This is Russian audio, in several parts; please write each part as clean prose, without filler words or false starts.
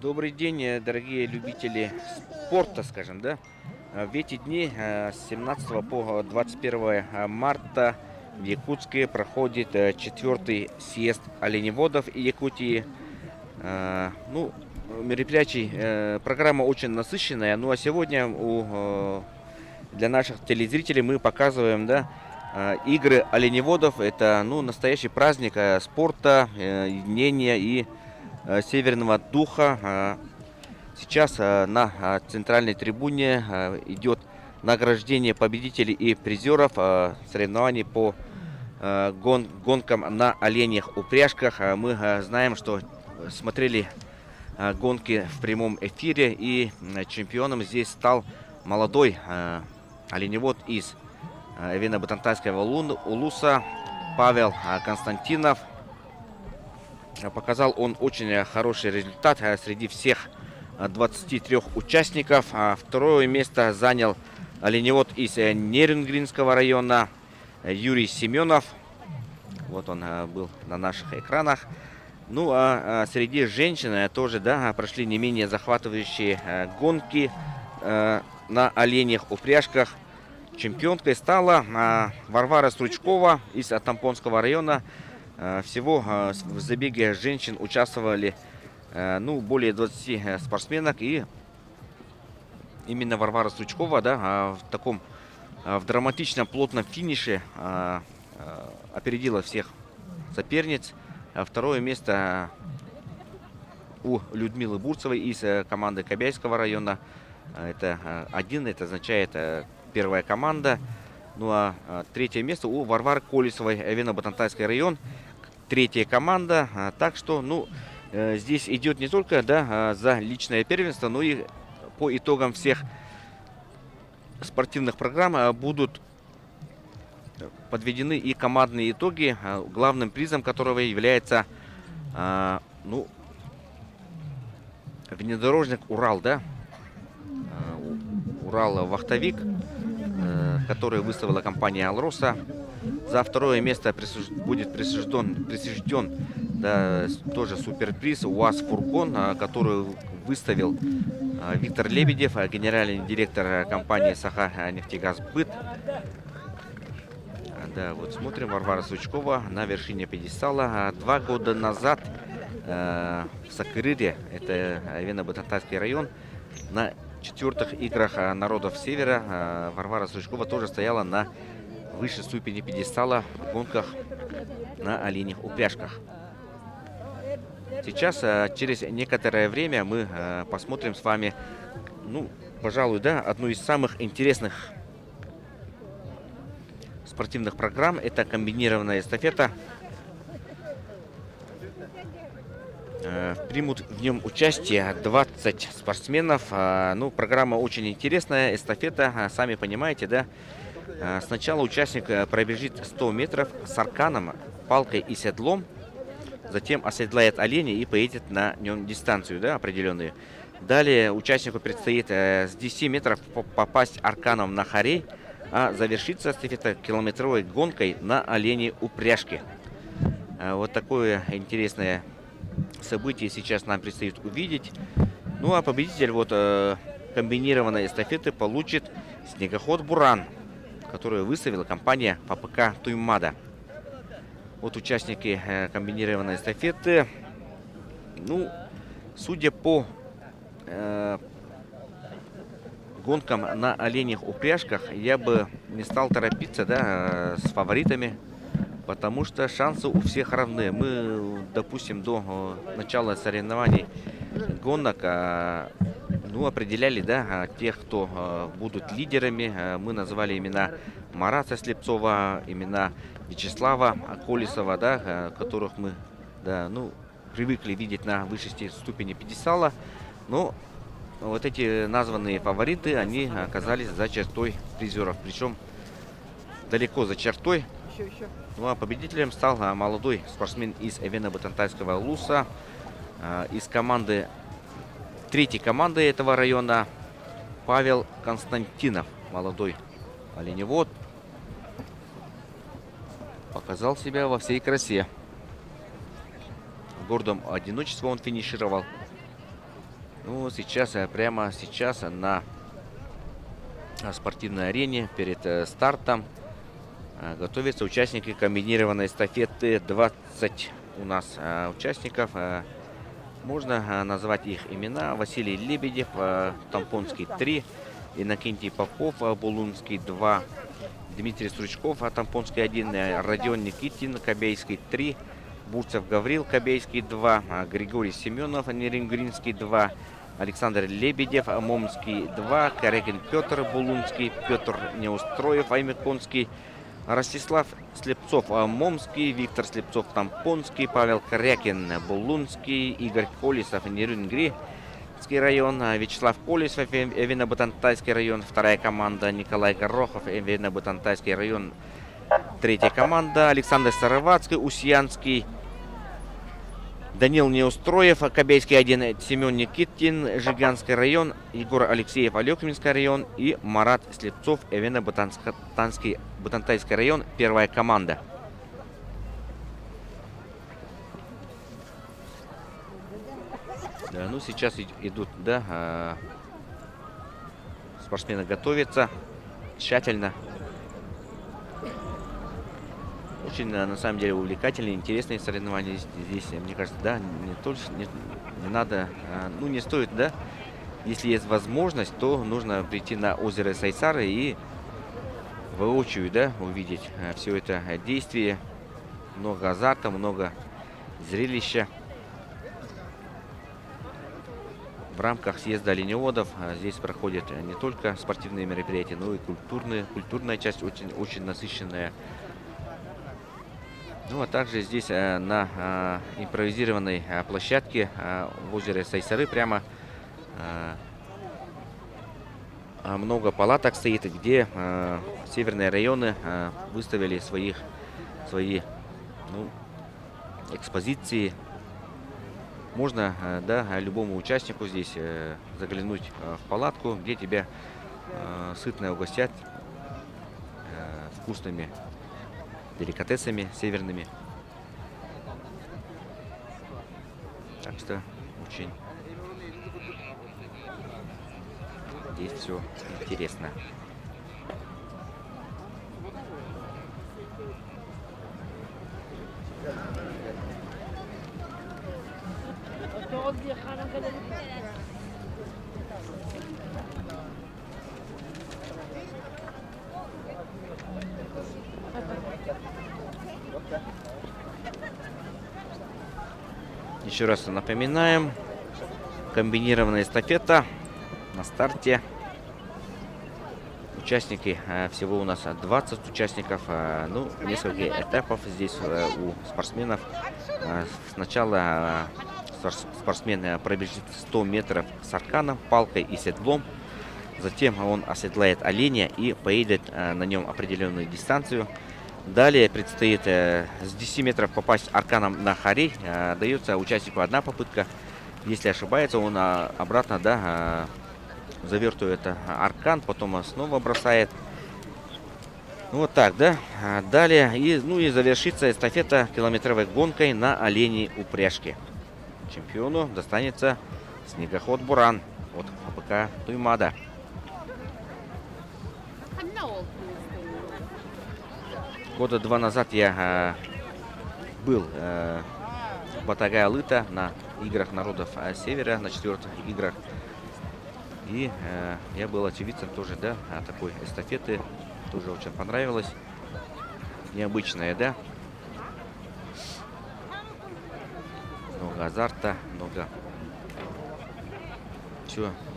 Добрый день, дорогие любители спорта, скажем, да. В эти дни с 17 по 21 марта в Якутске проходит четвертый съезд оленеводов Якутии. Ну, мероприятий, программа очень насыщенная. Ну, а сегодня для наших телезрителей мы показываем, да, игры оленеводов. Это, ну, настоящий праздник спорта, единения и северного духа. Сейчас на центральной трибуне идет награждение победителей и призеров соревнований по гонкам на оленях упряжках. Мы знаем, что смотрели гонки в прямом эфире, и чемпионом здесь стал молодой оленевод из Эвино-Батантайского улуса Павел Константинов. Показал он очень хороший результат среди всех 23 участников. Второе место занял оленевод из Нерюнгринского района Юрий Семенов. Вот он был на наших экранах. Ну а среди женщин тоже, да, прошли не менее захватывающие гонки на оленях упряжках. Чемпионкой стала Варвара Стручкова из Тампонского района. Всего в забеге женщин участвовали более 20 спортсменок, и именно Варвара Стручкова, да, в драматичном плотном финише опередила всех соперниц. Второе место у Людмилы Бурцевой из команды Кобяйского района. Это это означает первая команда. Ну а третье место у Варвары Колесовой, Эвино-Батантайский район. Третья команда. Так что, здесь идет не только, да, за личное первенство, но и по итогам всех спортивных программ будут подведены и командные итоги, главным призом которого является внедорожник Урал, да, Урал-Вахтовик, который выставила компания Алроса. За второе место будет присужден да, тоже суперприз УАЗ-фургон, который выставил Виктор Лебедев, генеральный директор компании Саха-нефтегазбыт. Да, вот смотрим, Варвара Сучкова на вершине пьедестала. 2 года назад в Сакырыре, это Эвино-Батантайский район, на 4-х играх народов Севера Варвара Сучкова тоже стояла на высшей ступени пьедестала в гонках на оленях упряжках. Сейчас, через некоторое время, мы посмотрим с вами, пожалуй, да, одну из самых интересных спортивных программ. Это комбинированная эстафета. Примут в нем участие 20 спортсменов. Программа очень интересная. Эстафета, сами понимаете, да. Сначала участник пробежит 100 метров с арканом, палкой и седлом. Затем оседлает оленя и поедет на нем дистанцию, да, определенную. Далее участнику предстоит с 10 метров попасть арканом на хорей, а завершится эстафета километровой гонкой на оленей упряжке. Вот такое интересное событие сейчас нам предстоит увидеть. Ну а победитель комбинированной эстафеты получит снегоход «Буран», которую выставила компания ППК «Туймада». Вот участники комбинированной эстафеты. Судя по гонкам на оленях упряжках, я бы не стал торопиться, да, с фаворитами, потому что шансы у всех равны. Мы, допустим, до начала соревнований гонок определяли, да, тех, кто будут лидерами. Мы назвали имена Марата Слепцова, имена Вячеслава Колесова, да, которых мы, да, привыкли видеть на высшей ступени пьедестала. Но вот эти названные фавориты, они оказались за чертой призеров, причем далеко за чертой. Ну а победителем стал молодой спортсмен из Эвино-Батантайского улуса, из команды, третьей команды этого района, Павел Константинов, молодой оленевод. Показал себя во всей красе. В гордом одиночестве он финишировал. Ну, сейчас, прямо сейчас на спортивной арене перед стартом готовятся участники комбинированной эстафеты. 20 у нас участников. Можно назвать их имена. Василий Лебедев, Тампонский 3, Иннокентий Попов, Булунский 2, Дмитрий Стручков, Тампонский 1, Родион Никитин, Кобейский 3, Бурцев Гаврил, Кобейский 2, Григорий Семенов, Нерингринский 2, Александр Лебедев, Момский 2, Корякин Петр, Булунский, Петр Неустроев, Аймеконский, Ростислав Слепцов, Момский, Виктор Слепцов, Тампонский, Павел Корякин, Булунский, Игорь Колесов, Нерингринский район, Вячеслав Колесов, Эвино-Батантайский район, вторая команда, Николай Горохов, Эвино-Батантайский район, третья команда, Александр Сыроватский, Усьянский, Данил Неустроев, Кобейский 1, Семен Никитин, Жиганский район, Егор Алексеев, Алекминский район и Марат Слепцов, Эвино-Батантайский район, первая команда. Да, ну сейчас идут, да, спортсмены готовятся тщательно. Очень, на самом деле, увлекательные, интересные соревнования здесь, мне кажется, да, не надо, ну, не стоит, да, если есть возможность, то нужно прийти на озеро Сайсары и воочию, да, увидеть все это действие. Много азарта, много зрелища. В рамках съезда оленеводов здесь проходят не только спортивные мероприятия, но и культурная часть очень насыщенная. Ну, а также здесь на импровизированной площадке в озере Сайсары прямо много палаток стоит, где северные районы выставили свои экспозиции. Можно, да, любому участнику здесь заглянуть в палатку, где тебя сытно угостят вкусными деликатесами северными. Так что очень здесь все интересно. Еще раз напоминаем, комбинированная эстафета на старте. Участники, всего у нас 20 участников, ну, несколько этапов здесь у спортсменов. Сначала спортсмен пробежит 100 метров с арканом, палкой и седлом. Затем он оседлает оленя и поедет на нем определенную дистанцию. Далее предстоит с 10 метров попасть арканом на хорей. Дается участнику одна попытка. Если ошибается, он обратно, да, завертывает аркан, потом снова бросает. Вот так, да. Далее, и завершится эстафета километровой гонкой на оленей упряжке. Чемпиону достанется снегоход Буран от АПК Туймада. Года 2 назад я был в Батагай-Алыта на играх народов Севера, на 4-х играх. И я был очевидцем тоже, да, такой эстафеты. Тоже очень понравилось. Необычная, да. Много азарта,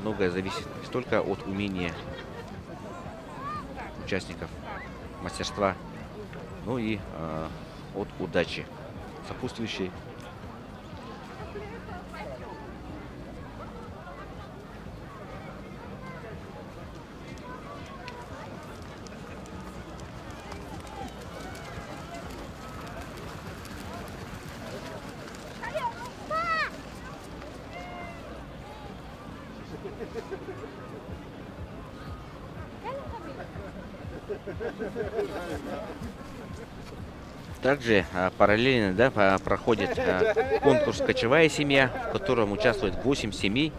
многое зависит не только от умения участников, мастерства, но и от удачи сопутствующей. Также параллельно, да, проходит конкурс «Кочевая семья», в котором участвует 8 семей.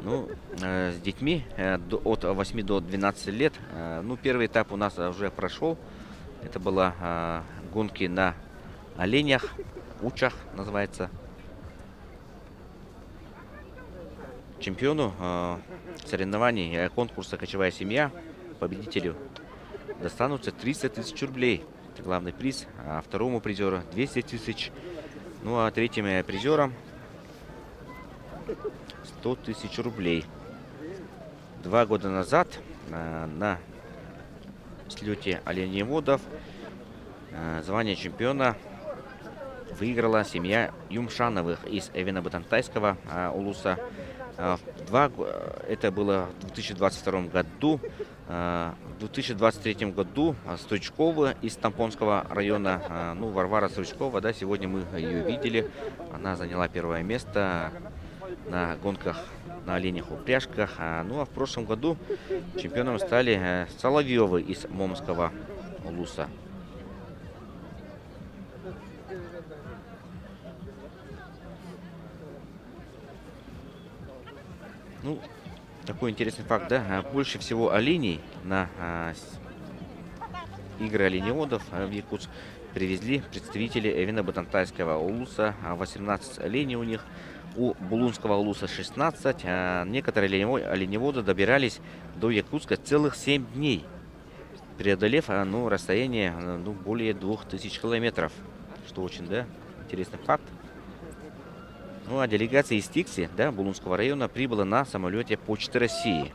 Ну, с детьми от 8 до 12 лет. Ну, первый этап у нас уже прошел. Это было гонки на оленях, учах называется. Чемпиону соревнований конкурса «Кочевая семья», победителю, достанутся 300 тысяч рублей. Это главный приз. А второму призеру 200 тысяч. Ну а третьим призером 100 тысяч рублей. 2 года назад на слете оленеводов звание чемпиона выиграла семья Юмшановых из Эвино-Батантайского улуса. Это было в 2022 году. В 2023 году Стручкова из Тампонского района, ну, Варвара Стручкова, да, сегодня мы ее видели. Она заняла первое место на гонках на оленях упряжках. Ну а в прошлом году чемпионом стали Соловьевы из Момского улуса. Ну, такой интересный факт, да, больше всего оленей на игры оленеводов в Якутск привезли представители Эвино-Батантайского улуса, 18 оленей у них, у Булунского улуса 16. Некоторые оленеводы добирались до Якутска целых 7 дней, преодолев ну, расстояние ну, более 2000 километров, что очень, да, интересный факт. Ну а делегация из Тикси, да, Булунского района, прибыла на самолете Почты России.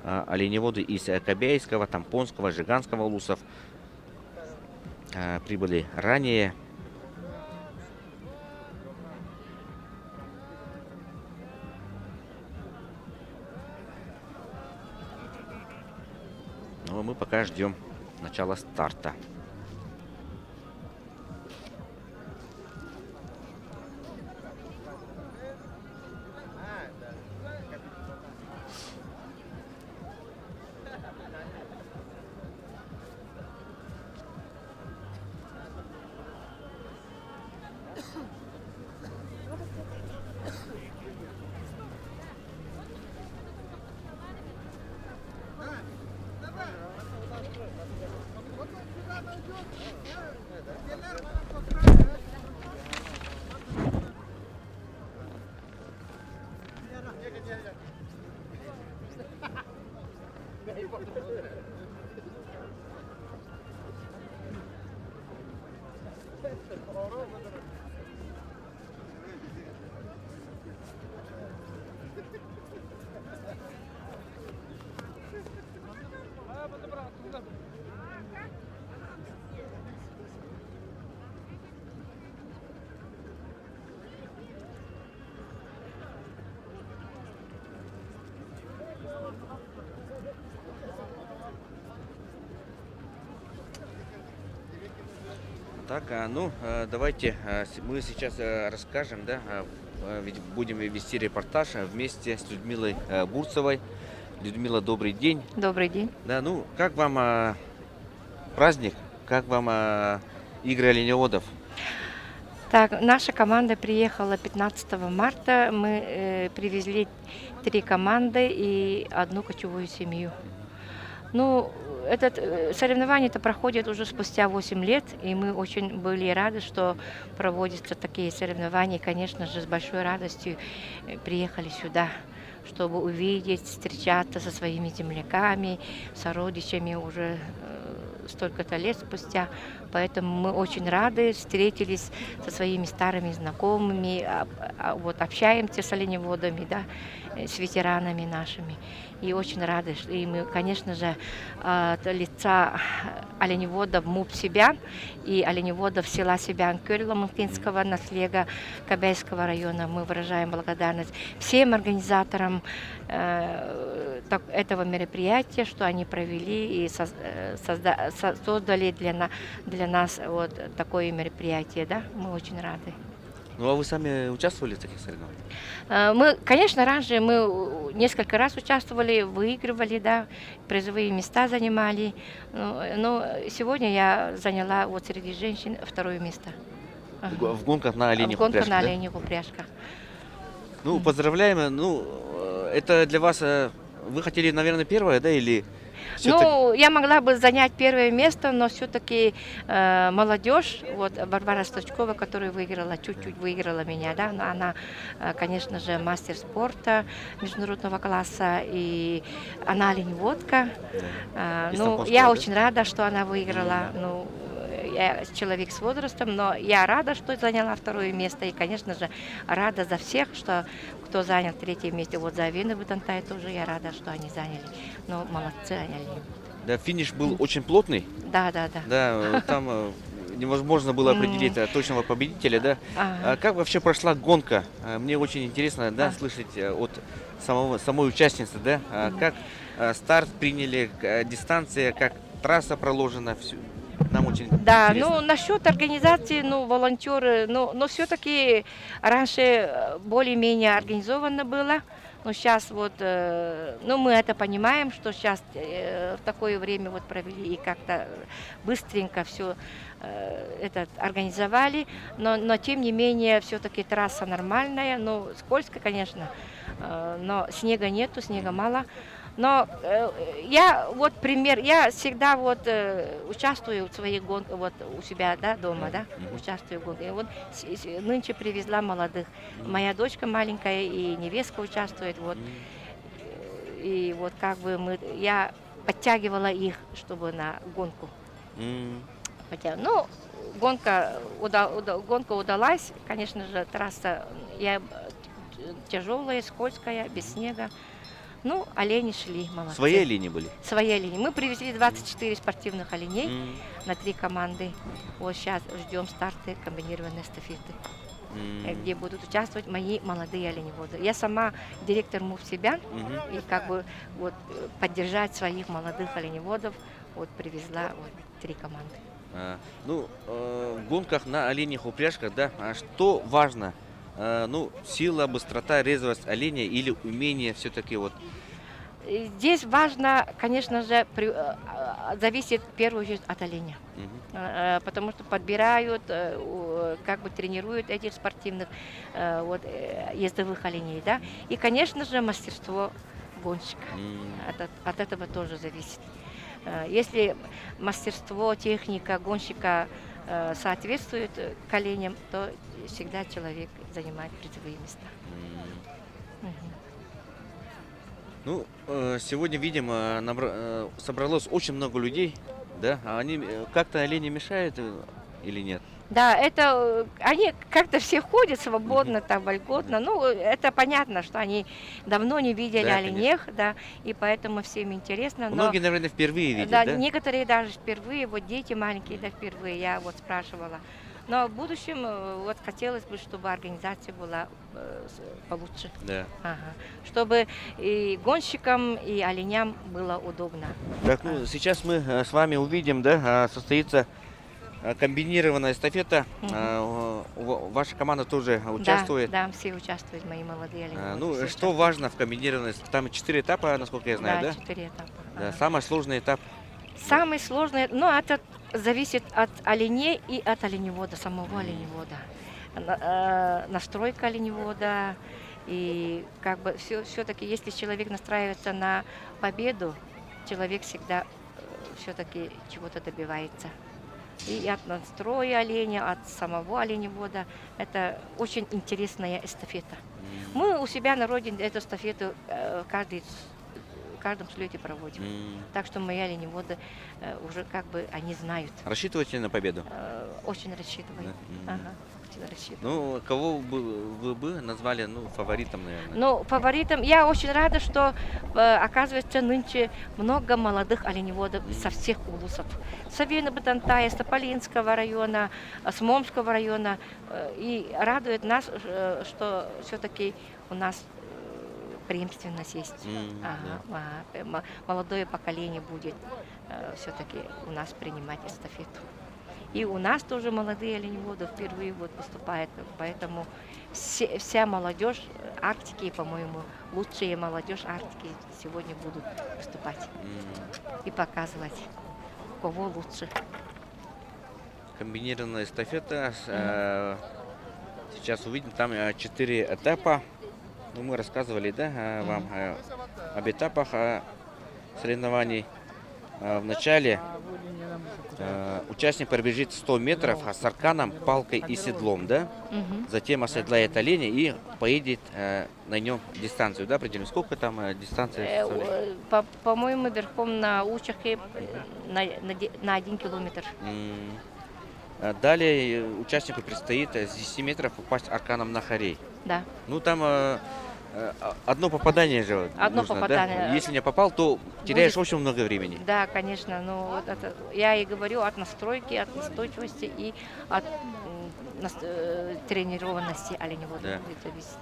Оленеводы из Кобяйского, Тампонского, Жиганского улусов прибыли ранее. Но мы пока ждем начала старта. Так, ну, давайте мы сейчас расскажем, да, ведь будем вести репортаж вместе с Людмилой Бурцевой. Людмила, добрый день. Добрый день. Да, ну, как вам праздник, как вам игры оленеводов? Так, наша команда приехала 15 марта. Мы привезли 3 команды и 1 кочевую семью. Ну, соревнование-то проходит уже спустя 8 лет, и мы очень были рады, что проводятся такие соревнования. И, конечно же, с большой радостью приехали сюда, чтобы увидеть, встречаться со своими земляками, сородичами уже столько-то лет спустя. Поэтому мы очень рады, встретились со своими старыми знакомыми, вот общаемся с оленеводами, да, с ветеранами нашими. И очень рады. И мы, конечно же, от лица оленеводов МУП Себян и оленеводов села Себян-Кёль Ламынкинского наследия Кобяйского района мы выражаем благодарность всем организаторам этого мероприятия, что они провели и создали для нас вот такое мероприятие. Да? Мы очень рады. Ну, а вы сами участвовали в таких соревнованиях? Мы, конечно, раньше мы несколько раз участвовали, выигрывали, да, призовые места занимали. Но сегодня я заняла вот среди женщин 2-е место. В гонках на оленях упряжках. В гонках на да? оленях упряжках. Ну, поздравляем. Ну, это для вас, вы хотели, наверное, первое, да, или все-таки? Ну, я могла бы занять первое место, но все-таки молодежь, вот Варвара Сточкова, которая выиграла, чуть-чуть выиграла меня, да, но она, конечно же, мастер спорта международного класса, и она оленеводка. Ну, Истанбульского, я да? очень рада, что она выиграла. Ну, я человек с возрастом, но я рада, что заняла второе место. И, конечно же, рада за всех, что кто занял третье место. Вот за Авена Бутантай тоже я рада, что они заняли. Ну, молодцы они. Да, финиш был очень плотный. Да, да, да. Да, там невозможно было определить точного победителя, да. Ага. Как вообще прошла гонка? Мне очень интересно, да, слышать от самой участницы, да, как старт приняли, дистанция, как трасса проложена, все. Нам очень Да, интересно. ну насчет организации, ну волонтеры, но все-таки раньше более-менее организованно было. Но сейчас вот, ну мы это понимаем, что сейчас в такое время вот провели и как-то быстренько все организовали, но тем не менее все-таки трасса нормальная, ну скользко, конечно, но снега нету, снега мало. Но я вот пример, я всегда вот участвую в своих гонках, вот у себя, да, дома, да, участвую в гонках. И вот нынче привезла молодых. Моя дочка маленькая и невестка участвует, вот. И вот как бы я подтягивала их, чтобы на гонку. Ну, гонка удалась, конечно же, трасса тяжелая, скользкая, без снега. Ну, олени шли, молодцы. Свои олени были? Свои олени. Мы привезли 24 спортивных оленей на 3 команды. Вот сейчас ждем старты комбинированной эстафеты, где будут участвовать мои молодые оленеводы. Я сама директор МУФ Себян, и как бы вот поддержать своих молодых оленеводов вот привезла вот 3 команды. Ну, в гонках на оленях упряжках, да, что важно? Ну, сила, быстрота, резвость оленя или умение все-таки вот? Здесь важно, конечно же, зависит в первую очередь от оленя. Потому что подбирают, как бы тренируют этих спортивных вот, ездовых оленей. Да? И, конечно же, мастерство гонщика. От этого тоже зависит. Если мастерство, техника гонщика соответствует к оленям, то всегда человек занимает призовые места. Ну, сегодня, видимо, собралось очень много людей, да? А они как-то олени мешают или нет? Да, это они как-то все ходят свободно, там, вольготно. Ну, это понятно, что они давно не видели Да, оленях, да, и поэтому всем интересно. Многие, наверное, впервые видят, да? да? Некоторые даже впервые, вот дети маленькие, да, впервые, я вот спрашивала. Но в будущем вот хотелось бы, чтобы организация была получше. Да. Ага. Чтобы и гонщикам, и оленям было удобно. Так, ну, сейчас мы с вами увидим, да, состоится комбинированная эстафета. Ваша команда тоже участвует. Да, все участвуют, мои молодые оленеводы. Ну, все что участвуют. важно в комбинированной эстафете? Там 4 этапа, насколько я знаю, да? 4 этапа. Да, самый сложный этап. Самый сложный, ну, это зависит от оленей и от оленевода, самого оленевода. Настройка оленевода. И как бы все-таки, если человек настраивается на победу, человек всегда все-таки чего-то добивается. И от настроя оленя, от самого оленевода. Это очень интересная эстафета. Мы у себя на родине эту эстафету в каждом слете проводим. Так что мои оленеводы уже как бы они знают. Рассчитываете на победу? Очень рассчитываю. Ага, очень рассчитываю. Ну, кого вы бы назвали, ну, фаворитом, наверное? Ну, фаворитом, я очень рада, что оказывается нынче много молодых оленеводов со всех улусов. С Авена-Бутантая, с Тополинского района, с Момского района. И радует нас, что все-таки у нас преемственность есть. Молодое поколение будет все-таки у нас принимать эстафету. И у нас тоже молодые оленеводы впервые вот поступают, поэтому вся молодежь Арктики, по-моему, лучшая молодежь Арктики сегодня будут выступать и показывать, кого лучше. Комбинированная эстафета. Сейчас увидим, там 4 этапа. Ну, мы рассказывали, да, вам об этапах соревнований. В начале участник пробежит 100 метров с арканом, палкой и седлом, да? Мгм. Затем оседлает оленя и поедет на нем дистанцию, да, определим. Сколько там дистанция составляет? По-моему, верхом на Учахе на 1 километр. Далее участнику предстоит с 10 метров упасть арканом на хорей. Да. Ну, там одно попадание же Одно нужно, попадание. да? Если не попал, то теряешь Будет. очень много времени. Да, конечно. Ну, вот это, я и говорю от настройки, от настойчивости и от тренированности оленевода Да. будет зависеть.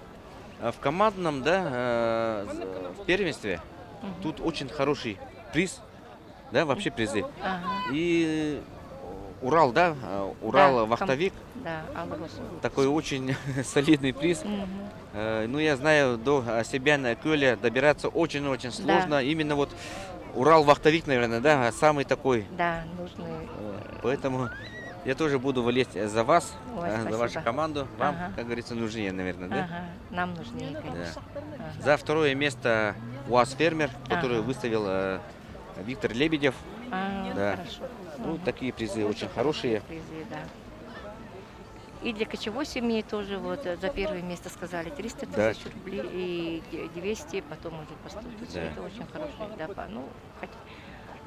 В командном, да, в первенстве Мгм. тут очень хороший приз, да, вообще призы. Ага. И Урал, да, Урал Да, вахтовик, Да, Алла Росу. такой очень солидный приз. Мгм. Ну, я знаю, до себя на Кёле добираться очень-очень сложно. Именно вот Урал вахтовик, наверное, да, самый такой. Да, нужны. Поэтому я тоже буду болеть за вас, Ой, за вашу спасибо. команду. Вам, Ага. как говорится, нужнее, наверное, да? Ага, нам нужнее, конечно. Ага. За второе место УАЗ «Фермер», который Ага. выставил Виктор Лебедев. Да. Хорошо. Ну, Ага. такие призы очень хорошие. Призы, да. И для кочевой семьи тоже вот за первое место сказали 300 Да. тысяч рублей и 200, потом уже по 100 тысяч. Да. Это очень хорошие, да,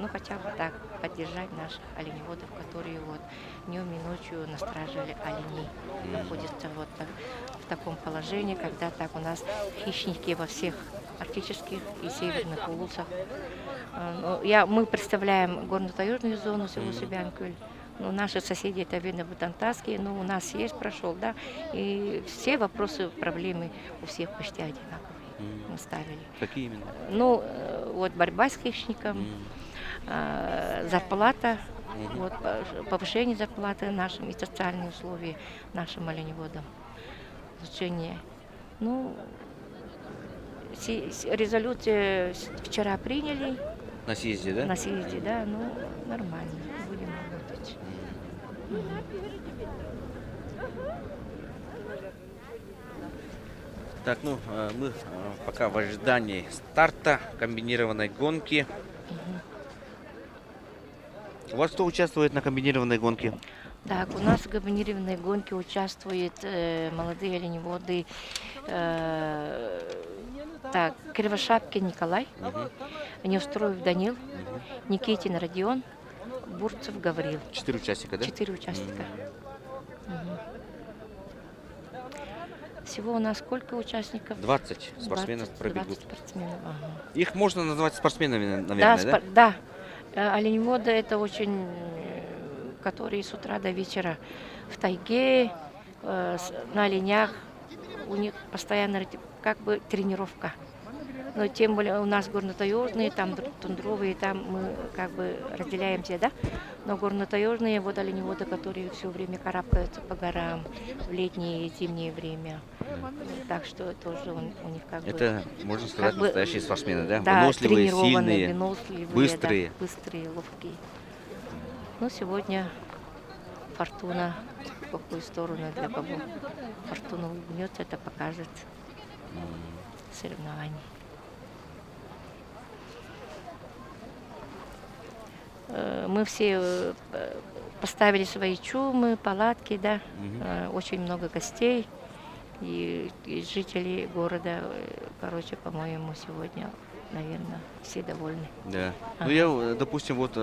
хотя бы так поддержать наших оленеводов, которые вот днем и ночью на страже оленей находятся вот в таком положении, когда так у нас хищники во всех арктических и северных полосах. Мы представляем горно-таежную зону село Сибянкуль. Ну, наши соседи это видно Бутантасские, но у нас есть, прошел, да, и все вопросы, проблемы у всех почти одинаковые мы ставили. Какие именно? Ну, вот борьба с хищником, зарплата, вот, повышение зарплаты нашим и социальные условия нашим оленеводам, улучшение. Ну, резолюцию вчера приняли На съезде, да? на съезде, да, ну, нормально, будем работать. Так, ну, мы пока в ожидании старта комбинированной гонки. У вас кто участвует на комбинированной гонке? Так, у нас в комбинированной гонке участвуют молодые оленеводы. Так, Кривошапкин Николай, Неустроев Данил, Никитин Родион, Бурцев Гаврил. 4 участника, да? 4 участника. Мгм. Всего у нас сколько участников? 20 спортсменов 20 пробегут. спортсменов, ага. Их можно назвать спортсменами, наверное, да? Да. Оленеводы это очень, которые с утра до вечера в тайге, на оленях, у них постоянно как бы тренировка. Но тем более у нас горно-таежные, там тундровые, там мы как бы разделяемся, да? Но горно-таежные вот оленеводы, которые все время карабкаются по горам в летнее и зимнее время. Так что тоже у них как бы... Это, можно сказать, бы, настоящие спортсмены, да? Да, Выносливые, тренированные, сильные, выносливые, быстрые. да, быстрые, ловкие. Ну, сегодня фортуна, в какую сторону, для кого фортуна улыбнется, это покажет соревнования. Мы все поставили свои чумы, палатки, да, очень много гостей и жителей города, короче, по-моему, сегодня, наверное, все довольны. Да. Ага. Ну, я, допустим, вот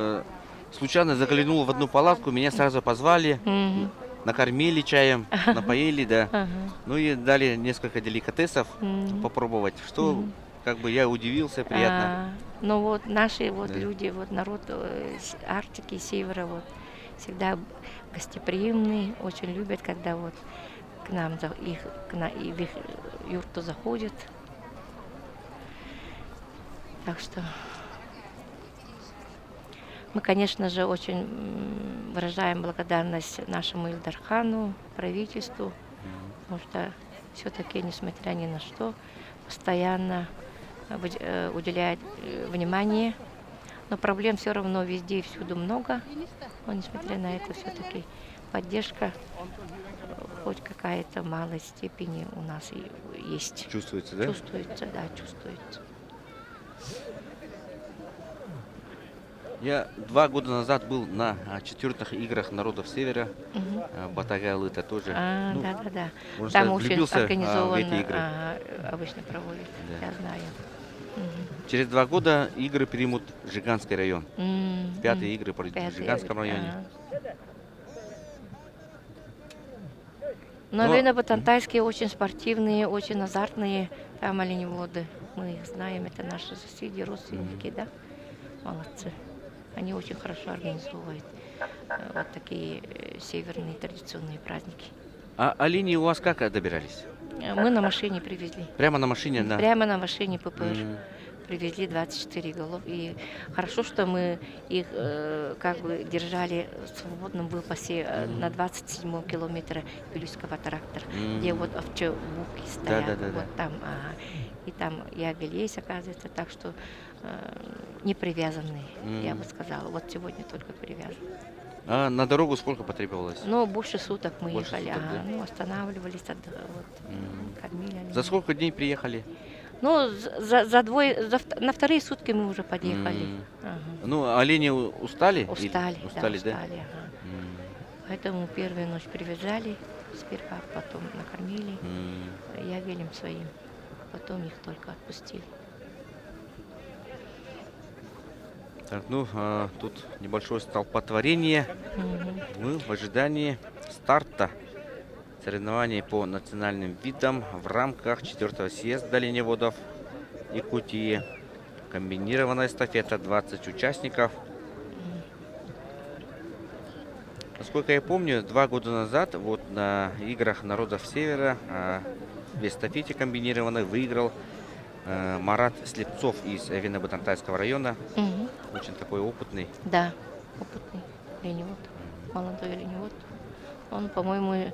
случайно заглянул в одну палатку, меня сразу позвали, Мгм. накормили чаем, напоили, да. Ага. Ну и дали несколько деликатесов Мгм. попробовать, что как бы я удивился, приятно. Ну вот наши вот Да. люди, вот народ с Арктики, Севера, вот всегда гостеприимный, очень любят, когда вот к нам и в их юрту заходят. Так что мы, конечно же, очень выражаем благодарность нашему Ильдархану, правительству, потому что все-таки, несмотря ни на что, постоянно уделяет внимание. Но проблем все равно везде и всюду много. Но, несмотря на это, все-таки поддержка хоть какая-то в малой степени у нас есть. Чувствуется, да? Чувствуется, да, чувствуется. Я 2 года назад был на 4-х играх народов Севера. Мгм. Батагай-Алыта тоже. Ну, Да. можно Там сказать, очень влюбился в организованно эти игры. обычно проводят, Да. я знаю. Мгм. Через 2 года игры примут Жиганский район. М, 5-е м. игры пройдут в Пятый, Жиганском районе. Но Но- Вено-Батантайские очень спортивные, очень азартные там оленеводы. Мы их знаем, это наши соседи, родственники, да? Молодцы. Они очень хорошо организовывают вот такие северные традиционные праздники. А оленей у вас как добирались? Мы на машине привезли. Прямо на машине? Прямо на машине ППР. М, Привезли 24 голов. И хорошо, что мы их как бы держали в свободном выпасе на 27-м километре Вилюйского трактора, где вот овчебуки стоят. Да-да-да-да. Вот там. И там ягель есть, оказывается, так что не привязанные, я бы сказала. Вот сегодня только привязаны. А на дорогу сколько потребовалось? Но больше суток мы Больше ехали. суток, да? Ну, останавливались, кормили. За сколько дней приехали? Ну, на вторые сутки мы уже подъехали. М. Ага. Ну, олени устали? Или- Устали, Устали, да? устали, ага. М, Поэтому первую ночь привязали, сперва потом накормили ягелем своим, потом их только отпустили. Так, ну, тут небольшое столпотворение. Мгм. Мы в ожидании старта соревнований по национальным видам в рамках 4-го съезда оленеводов Якутии. Комбинированная эстафета, 20 участников. Насколько я помню, 2 года назад вот на играх народов Севера в эстафете комбинированной выиграл Марат Слепцов из Вено-Батантайского района. Мгм. Очень такой опытный. Да, опытный оленевод, молодой оленевод. Он, по-моему,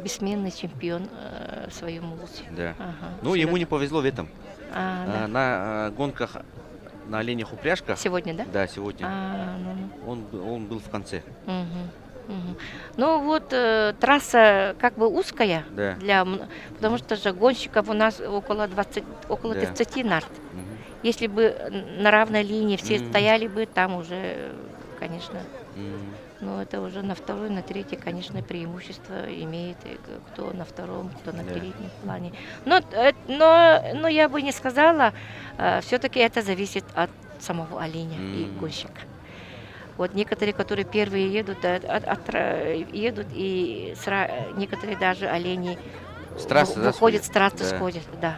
бессменный чемпион в своем вузе. Да. Ага. Ну, ему не повезло в этом. Да. На гонках на оленях упряжках. Сегодня, да? Да, сегодня. Ну. Он был в конце. Мгм, мгм. Ну вот трасса как бы узкая, Да. потому что же гонщиков у нас около 20, около Да. 30 нарт. Мгм. Если бы на равной линии все Мгм. стояли бы, там уже, конечно, М, но это уже на второй, на третий, конечно, преимущество имеет кто на втором, кто на Да. переднем плане. Но я бы не сказала, все-таки это зависит от самого оленя и гонщика. Вот некоторые, которые первые едут, едут, и некоторые даже олени С трассы, да, выходят, сходят? с трассы Да. сходят, да,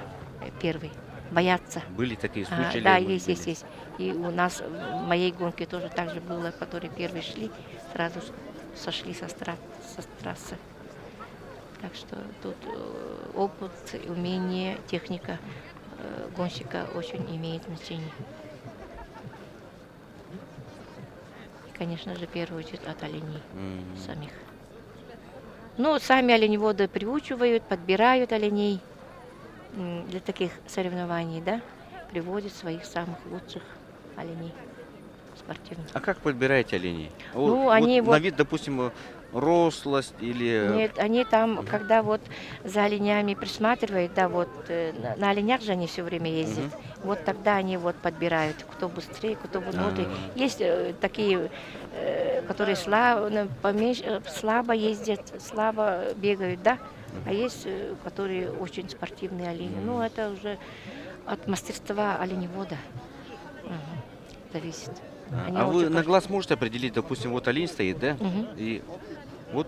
первый, боятся. Были такие случаи? Да, или, может, есть, были? есть. И у нас в моей гонке тоже так же было, которые первые шли, сразу сошли со трассы. Так что тут опыт, умение, техника гонщика очень имеет значение. И, конечно же, в первую очередь от оленей самих. Ну, сами оленеводы приучивают, подбирают оленей для таких соревнований, да, приводят своих самых лучших оленей спортивных. А как подбираете оленей? Ну, Вот они на вот- вид, допустим, рослость или... Нет, они там, когда вот за оленями присматривают, да, вот на оленях же они все время ездят, вот тогда они вот подбирают, кто быстрее, кто выносливее. Есть такие, которые слабо ездят, слабо бегают, да, а есть, которые очень спортивные олени. Ну, это уже от мастерства оленевода зависит. Они А вы очень на глаз можете определить, допустим, вот олень стоит, да? Мгм. И вот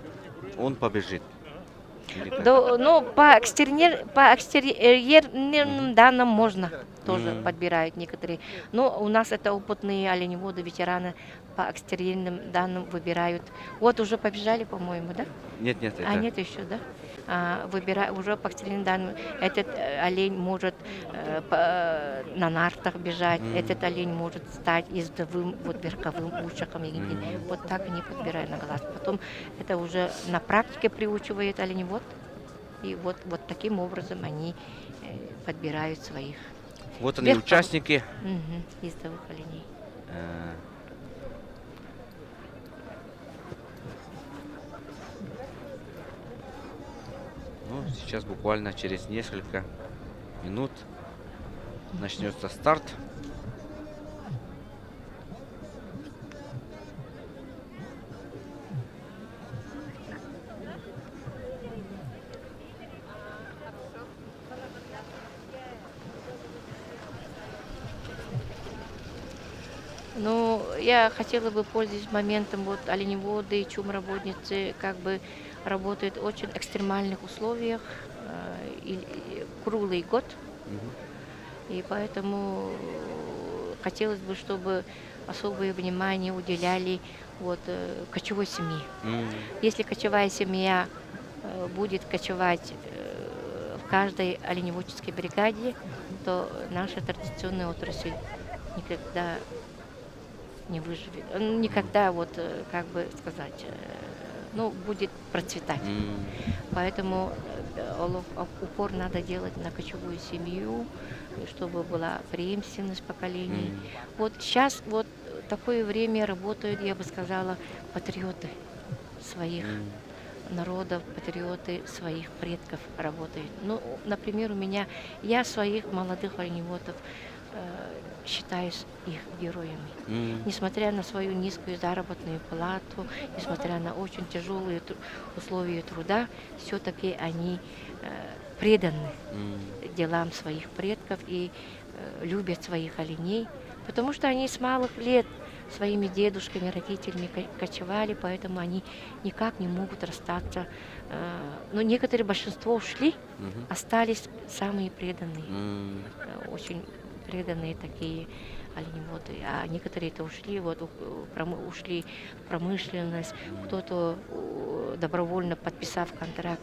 он побежит. Или как? Да, ну, по экстерьерным данным можно тоже подбирают некоторые. Но у нас это опытные оленеводы, ветераны по экстерьерным данным выбирают. Вот уже побежали, по-моему, да? Нет, это... Нет еще, да? Уже по экстерьерным данным этот олень может на нартах бежать, этот олень может стать ездовым, вот верховым учаком. Вот так они подбирают на глаз. Потом это уже на практике приучивает оленевод. И вот таким образом они подбирают своих Вот они, участники. ездовых оленей. Ну, сейчас буквально через несколько минут начнется старт. Ну, я хотела бы, пользуясь моментом, вот оленеводы и чумработницы как бы работают в очень экстремальных условиях круглый год. Мгм. И поэтому хотелось бы, чтобы особое внимание уделяли вот, кочевой семье. М, Если кочевая семья будет кочевать в каждой оленеводческой бригаде, то наша традиционная отрасль никогда не выживет. Никогда, вот, как бы сказать, ну, будет процветать. м, Поэтому упор надо делать на кочевую семью, и чтобы была преемственность поколений. м, Вот сейчас вот такое время работают, я бы сказала, патриоты своих м, народов, патриоты своих предков работают. Ну, например, я своих молодых оленеводов считаюсь их героями. м, Несмотря на свою низкую заработную плату, несмотря на очень тяжелые условия труда, все-таки они преданы м. делам своих предков и любят своих оленей, потому что они с малых лет своими дедушками, родителями кочевали, поэтому они никак не могут расстаться. Но некоторые, большинство ушли, Мгм. остались самые преданные, М, очень преданные такие оленеводы. А некоторые-то ушли, вот, ушли в промышленность, кто-то добровольно подписав контракт,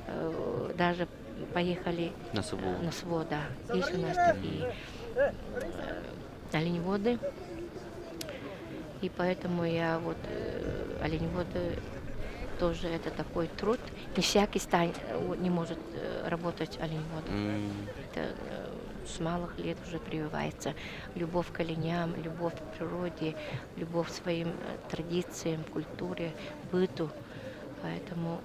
даже поехали На СВО. на СВО, да. Есть у нас такие оленеводы. И поэтому я вот оленеводы тоже это такой труд. Не всякий не может работать оленеводом. М, Это с малых лет уже прививается любовь к оленям, любовь к природе, любовь к своим традициям, культуре, быту. Поэтому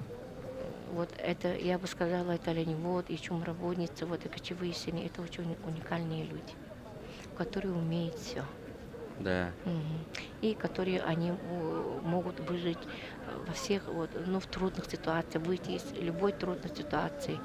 вот это, я бы сказала, это оленевод и чумработница, вот и кочевые семьи, это очень уникальные люди, которые умеют все. Да. И которые они могут выжить во всех, вот, ну, в трудных ситуациях, выйти из любой трудной ситуации.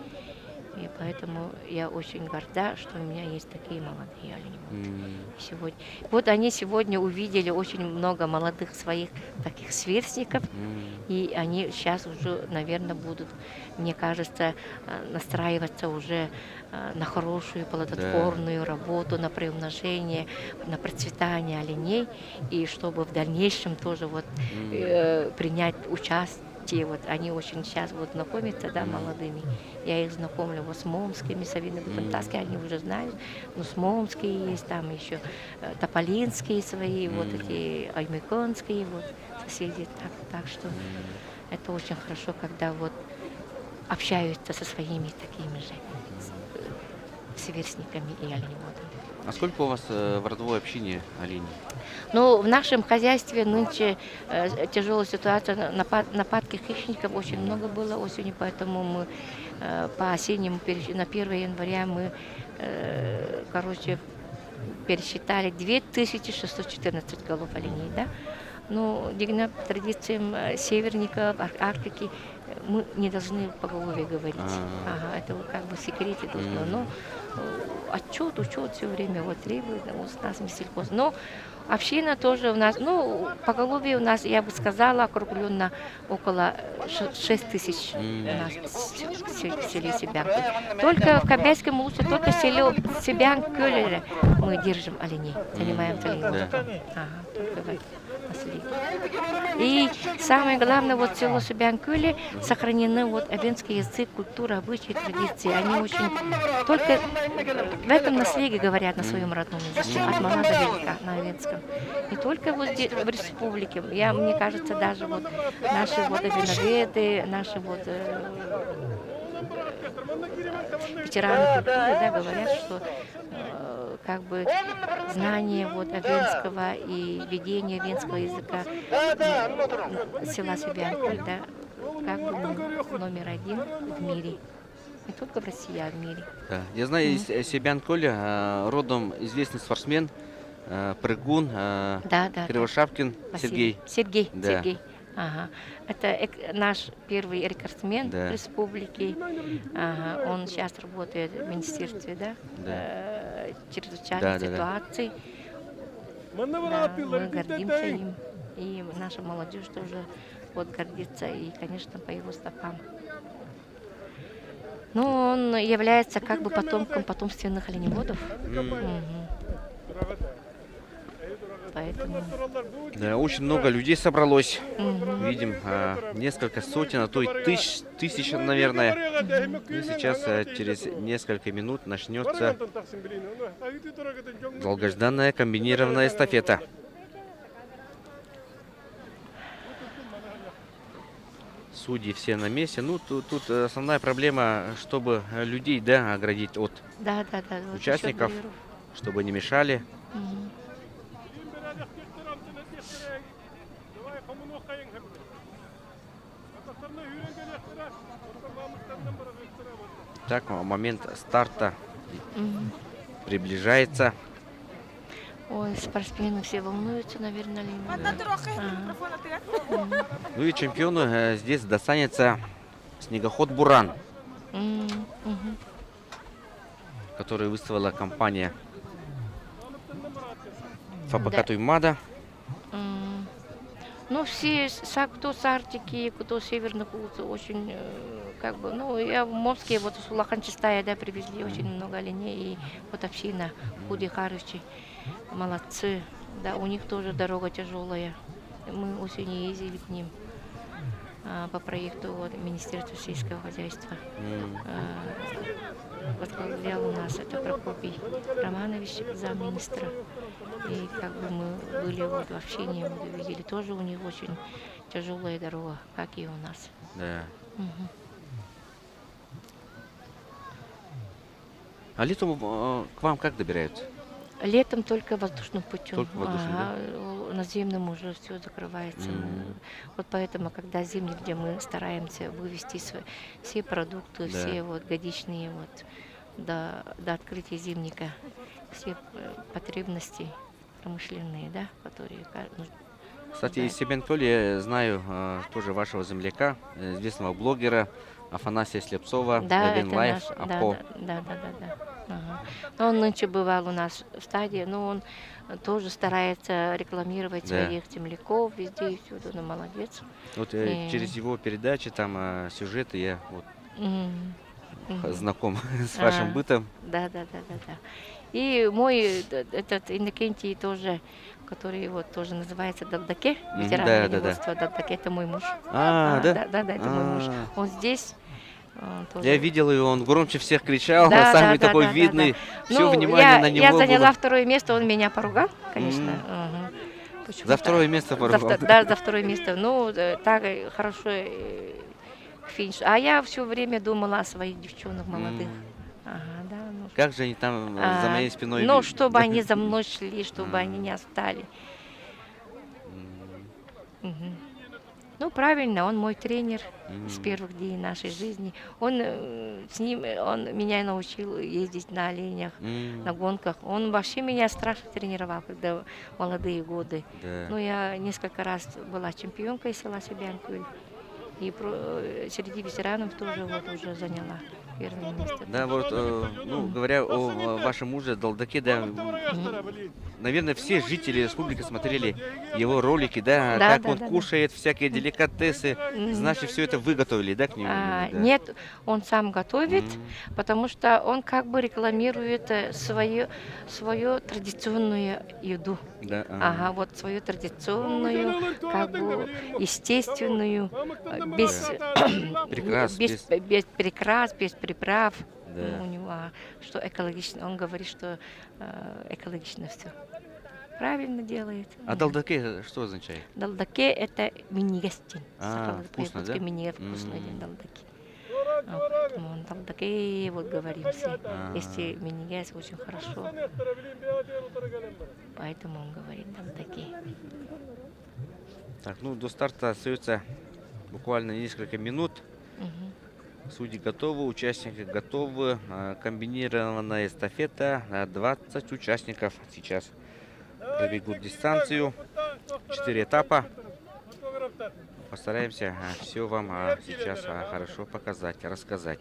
И поэтому я очень горда, что у меня есть такие молодые оленеводы. М, Сегодня. Вот они сегодня увидели очень много молодых своих таких сверстников, м, и они сейчас уже, наверное, будут, мне кажется, настраиваться уже на хорошую плодотворную работу, на приумножение, на процветание оленей, и чтобы в дальнейшем тоже вот принять участие. Вот они очень сейчас вот знакомятся, да, молодыми. Я их знакомлю вот с момскими, Савино-Бутантасские, они уже знают, но с момские есть, там еще тополинские свои, вот эти аймеконские, вот соседи. Так что это очень хорошо, когда вот общаются со своими такими же сверстниками и оленеводами. А сколько у вас в родовой общине оленей? Ну, в нашем хозяйстве нынче тяжелая ситуация, нападки хищников очень много было осенью, поэтому мы по осеннему, на 1 января мы, короче, пересчитали 2614 голов оленей, да. Ну, дигна традициям северников, Арктики, мы не должны поголовье говорить. Ага, это как бы в секрете должно. Но учет все время вот требует у нас Минсельхоз. Но община тоже у нас, ну, поголовье у нас, я бы сказала, округленно около 6 тысяч у нас в селе Себянка. Только в Кобяйском улусе, только в селе Себянк-Кёлере мы держим оленей, занимаемся оленеводством. Ага, только в этом. И самое главное, вот село Себянк-Кёле сохранены вот венский язык, культура, обычаи, традиции. Они очень только в этом наследии говорят на своем родном языке, от мала до велика на венском. Не только вот здесь, в республике, мне кажется, даже вот наши вот виноведы, наши вот ветераны культуры, да, говорят, что как бы знание вот венского и ведение венского языка села Себянка, да, как бы номер 1 в мире. не только в России, а в мире. Да. Я знаю, из Себянколя родом известный спортсмен, прыгун Да, да, да. Кривошапкин Василий. Сергей. Сергей, Да. Сергей. Ага. Это наш первый рекордсмен Да. республики. Ага. Он сейчас работает в министерстве, да? Да. Чрезвычайных Да, да, да. ситуаций. Да, мы гордимся им. И наша молодежь тоже вот гордится и, конечно, по его стопам. Но он является как бы потомком потомственных оленеводов. Мгм. Поэтому Да, очень много людей собралось. мгм. Видим, несколько сотен, а то и тысяч, наверное. И сейчас, через несколько минут, начнется долгожданная комбинированная эстафета. Судьи все на месте. Ну, тут основная проблема, чтобы людей, да, оградить от Да, да, да. Вот насчет участников, бояров. чтобы не мешали. Мгм. Так, момент старта Мгм. приближается. Ой, спортсмены все волнуются, наверное, ли Да. Мгм. Ну и чемпиону здесь достанется снегоход «Буран», Мгм. который выставила компания ФАБК Да. Туймада. М. Ну, все, кто с Арктики, кто с северных улиц, очень, как бы, ну, я в Моске, вот с Улахан-Чистая, да, привезли очень много оленей, и вот община Худи-Харычи, молодцы, да, у них тоже дорога тяжелая. Мы осенью ездили к ним по проекту вот, Министерства сельского хозяйства. Возглавлял у нас это Прокопий Романович, замминистра. И как бы мы были вот в общении, мы видели, тоже у них очень тяжелая дорога, как и у нас. Да. Мгм. А летом к вам как добираются? Летом только воздушным путем. Только воздушным, да? Наземным уже все закрывается. Вот поэтому, когда зимний, где мы стараемся вывести все продукты, Да. все вот годичные вот до открытия зимника, все потребности промышленные, да, которые Кстати, да. из Себянколя я знаю тоже вашего земляка, известного блогера Афанасия Слепцова, Да, это Венлайф, наш, АПО. да. Ага. Но он нынче бывал у нас в стадии, но он тоже старается рекламировать Да. своих земляков везде и всюду, ну молодец. Вот И- через его передачи, там сюжеты, я вот Мгм. Мгм. знаком с вашим А. бытом. Да. И мой этот Иннокентий тоже, который вот тоже называется Далдаке, ветеран да. оленеводства, Далдаке, это мой муж. Да? Да, это мой муж. А. Он здесь. Я видел его, он громче всех кричал, Да, самый такой да. видный. Все Ну, внимание на него я заняла было. второе место, он меня поругал, конечно. Ага. За Почему-то. второе место поругал. Да, за второе место. Ну, так хорошо финиш. А я все время думала о своих девчонок молодых. Ага, да. Ну, Как же они там за моей спиной... ну, чтобы они за мной шли, чтобы они не отстали. Мгм. Ну, правильно, он мой тренер с первых дней нашей жизни. Он меня научил ездить на оленях, на гонках. Он вообще меня страшно тренировал, когда молодые годы. Да. Ну, я несколько раз была чемпионкой села Себянкуль. И среди ветеранов тоже вот уже заняла первое место. Да, вот, ну, говоря о вашем муже Далдаке, да, наверное, все жители республики смотрели его ролики, да, Да, как да, он да. кушает всякие деликатесы. Значит, все это вы готовили, да, к нему? Да. Нет, он сам готовит, потому что он как бы рекламирует свою традиционную еду. Да, Ага, вот свою традиционную, как бы естественную, без, Прикрас, без прикрас, без приправ. Да. Ну, у него, что экологично. Он говорит, что экологично все. Правильно делает. А Далдаке что означает? Далдаке это мини-гостин. Вкусно, да? Мини вкусный далдаке. Поэтому он далдаке, вот говорим все. Если мини-гас очень хорошо. Поэтому он говорит далдаке. Так, ну, до старта остается буквально несколько минут. Мгм. Судьи готовы, участники готовы. Комбинированная эстафета. 20 участников сейчас пробегут дистанцию. 4 этапа. Постараемся все вам сейчас хорошо показать, рассказать.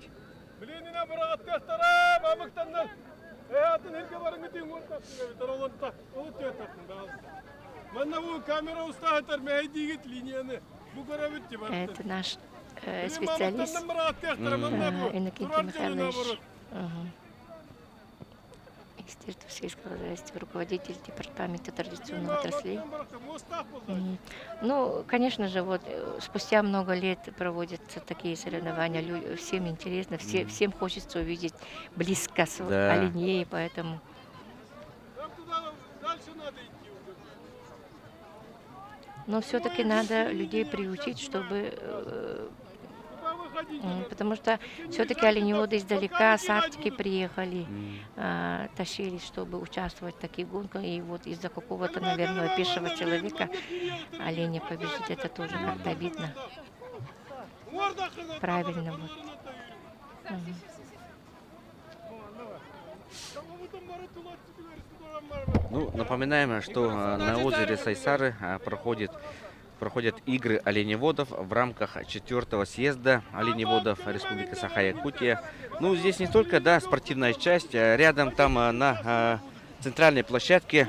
Это наш специалист Иннокентий Михайлович. Министерства сельского хозяйства, руководитель департамента традиционных отраслей. Ну, конечно же, вот спустя много лет проводятся такие соревнования. Всем интересно, всем хочется увидеть близко Да. оленей, поэтому. Но все-таки надо людей приучить, чтобы потому что все-таки оленеводы издалека, с Арктики приехали, тащились, чтобы участвовать в таких гонках. И вот из-за какого-то, наверное, пешего человека оленя побежит. Это тоже как-то обидно. Правильно. Вот. Ну, напоминаем, что на озере Сайсары проходят игры оленеводов в рамках 4-го съезда оленеводов Республики Саха-Якутия. Ну, здесь не только, да, спортивная часть, рядом там на центральной площадке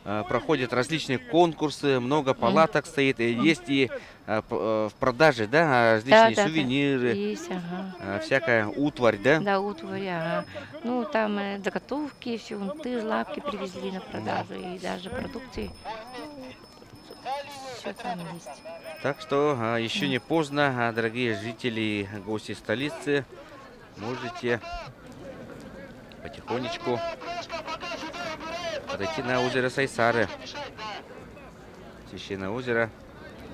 проходят различные конкурсы, много палаток стоит, есть и в продаже, да, различные сувениры, есть, всякая утварь, да? Да, утварь, ага. Ну, там заготовки, все, лапки привезли на продажу и даже продукции. Все там есть. Так что еще не поздно, дорогие жители и гости столицы, можете потихонечку подойти на озеро Сайсары, священное озеро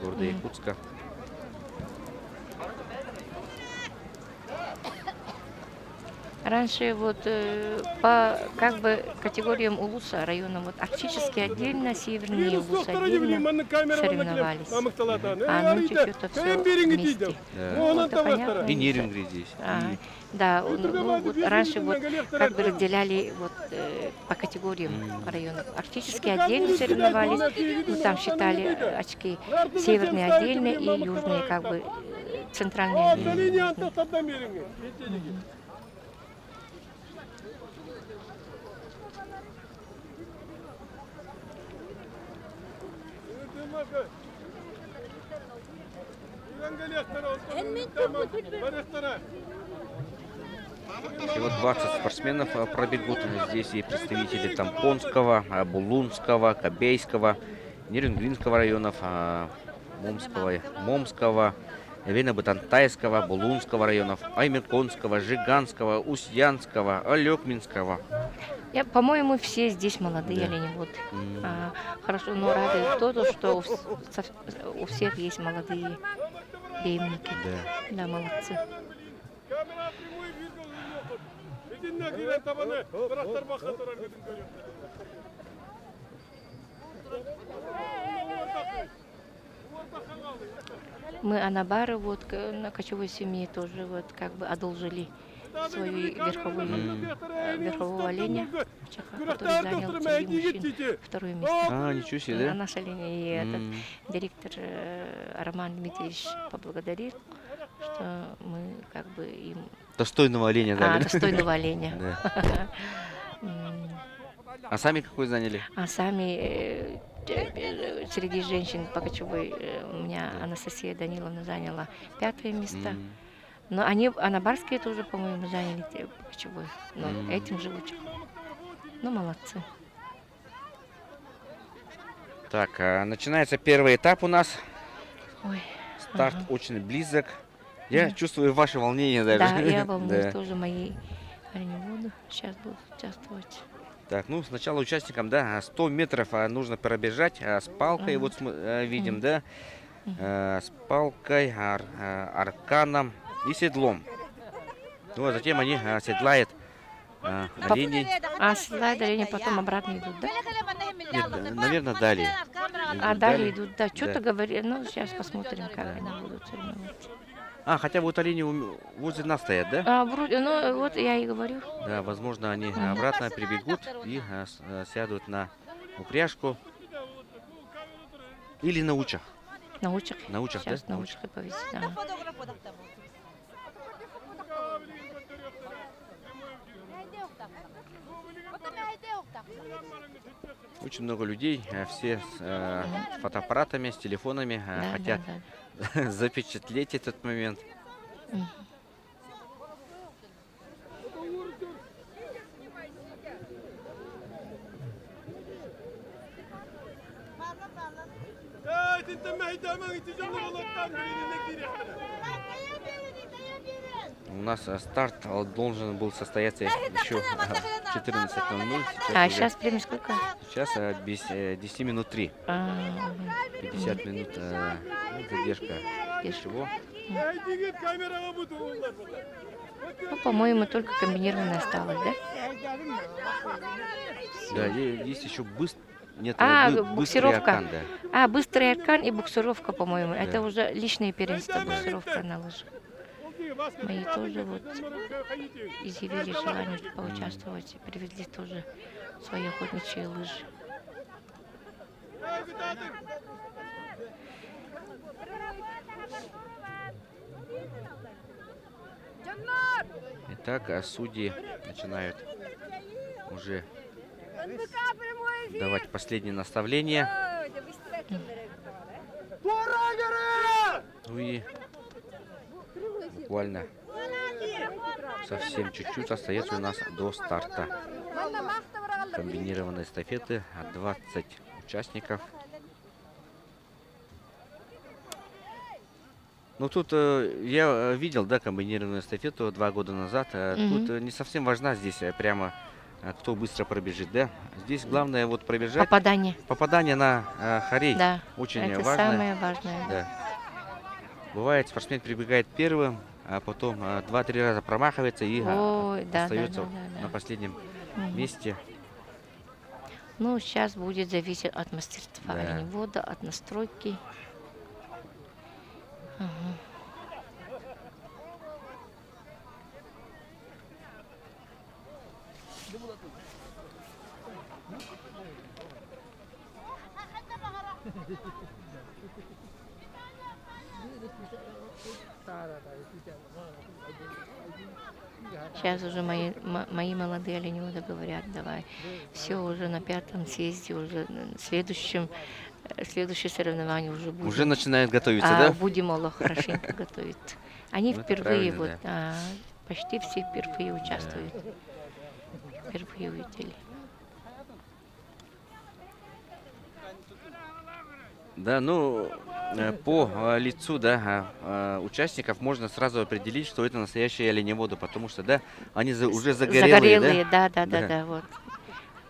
города Якутска. Раньше вот по как бы категориям улуса района, вот арктически отдельно, северные улусы отдельно соревновались. А нынче что-то все вместе. Да. Вот, это понятно. И Нерингри здесь. А, да, ну, вот раньше вот как бы разделяли вот по категориям районов. Арктически отдельно соревновались, ну, там считали очки северные отдельно и южные как бы центральные отдельно. Всего 20 спортсменов пробегут. Здесь и представители Тампонского, Булунского, Кобейского, Нерингринского районов, Момского, Вено-Бытантайского, Булунского районов, Аймерконского, Жиганского, Устьянского, Алекминского. По-моему, все здесь молодые Да. оленеводы. Хорошо, но радует то, что у всех есть молодые беременники. Да, молодцы. Мы Анабары вот на кочевой семье тоже вот как бы одолжили свою верхового оленя, который занял среди мужчин второе место. Ничего себе, да? Наш олень и этот директор Роман Дмитриевич поблагодарил, что мы как бы им... Достойного оленя дали. Достойного оленя. Да. А сами какой заняли? А сами среди женщин по кочевой у меня Анастасия Даниловна заняла 5-е место. Но они анабарские тоже, по-моему, заняли по кочевой. Но этим же лучше. Ну, молодцы. Так, начинается первый этап у нас. Ой. Старт очень близок. Я чувствую ваше волнение даже. Да, я волнуюсь тоже, мои оленеводы сейчас будут участвовать. Так, ну сначала участникам, да, 100 метров нужно пробежать с палкой, вот видим, да, с палкой, арканом и седлом. Ну, а затем они седлают оленей. Седлают оленей, потом обратно идут, да? Нет, наверное, далее. Далее идут, да. Что-то говорят, ну, сейчас посмотрим, как они будут соревноваться. А, хотя вот олени возле нас стоят, да? Вроде, ну вот я и говорю. Да, возможно, они Мгм. обратно прибегут и сядут на упряжку. Или на учах. На учах. На учах, да? Сейчас на учах и повесить. Да. Очень много людей, все с фотоаппаратами, с телефонами, Да, да, хотят да. запечатлеть этот момент. Мгм. У нас старт должен был состояться еще в 14:00. Сейчас время сколько? Сейчас без 10 минут 3. Мгм. 50 минут задержка. Задержка. Чего? Ну, по-моему, только комбинированная осталась, да? Да, есть еще нет, быстрый буксировка. аркан, да. Быстрый аркан и буксировка, по-моему. Да. Это уже личное первенство, буксировка на лыжах. Мои тоже вот изъявили желание поучаствовать и привезли тоже свои охотничьи лыжи. Итак, судьи начинают уже давать последние наставления. Ну и буквально совсем чуть-чуть остается у нас до старта комбинированной эстафеты. 20 участников. Ну тут я видел, да, комбинированную эстафету 2 года назад. Тут не совсем важна здесь прямо кто быстро пробежит, да. Здесь главное вот пробежать. Попадание. Попадание на хорей. Да. Очень Это важно. самое важное. Да. Бывает, спортсмен прибегает первым, а потом 2-3 раза промахивается и Ой, да, остается да, да, да, на да. последнем Мгм. месте. Ну, сейчас будет зависеть от мастерства Да. оленевода, от настройки. Ага. Сейчас уже мои молодые оленеводы говорят, давай, все уже на 5-м съезде, уже следующее соревнование уже будет. Уже начинает готовиться, да? Будем, мол, хорошенько готовить. Они Ну, это впервые, правильно, вот, почти все впервые участвуют. Впервые увидели. Да, ну, по лицу, да, участников можно сразу определить, что это настоящие оленеводы, потому что, да, они уже загорелые, да? Да. Да, вот.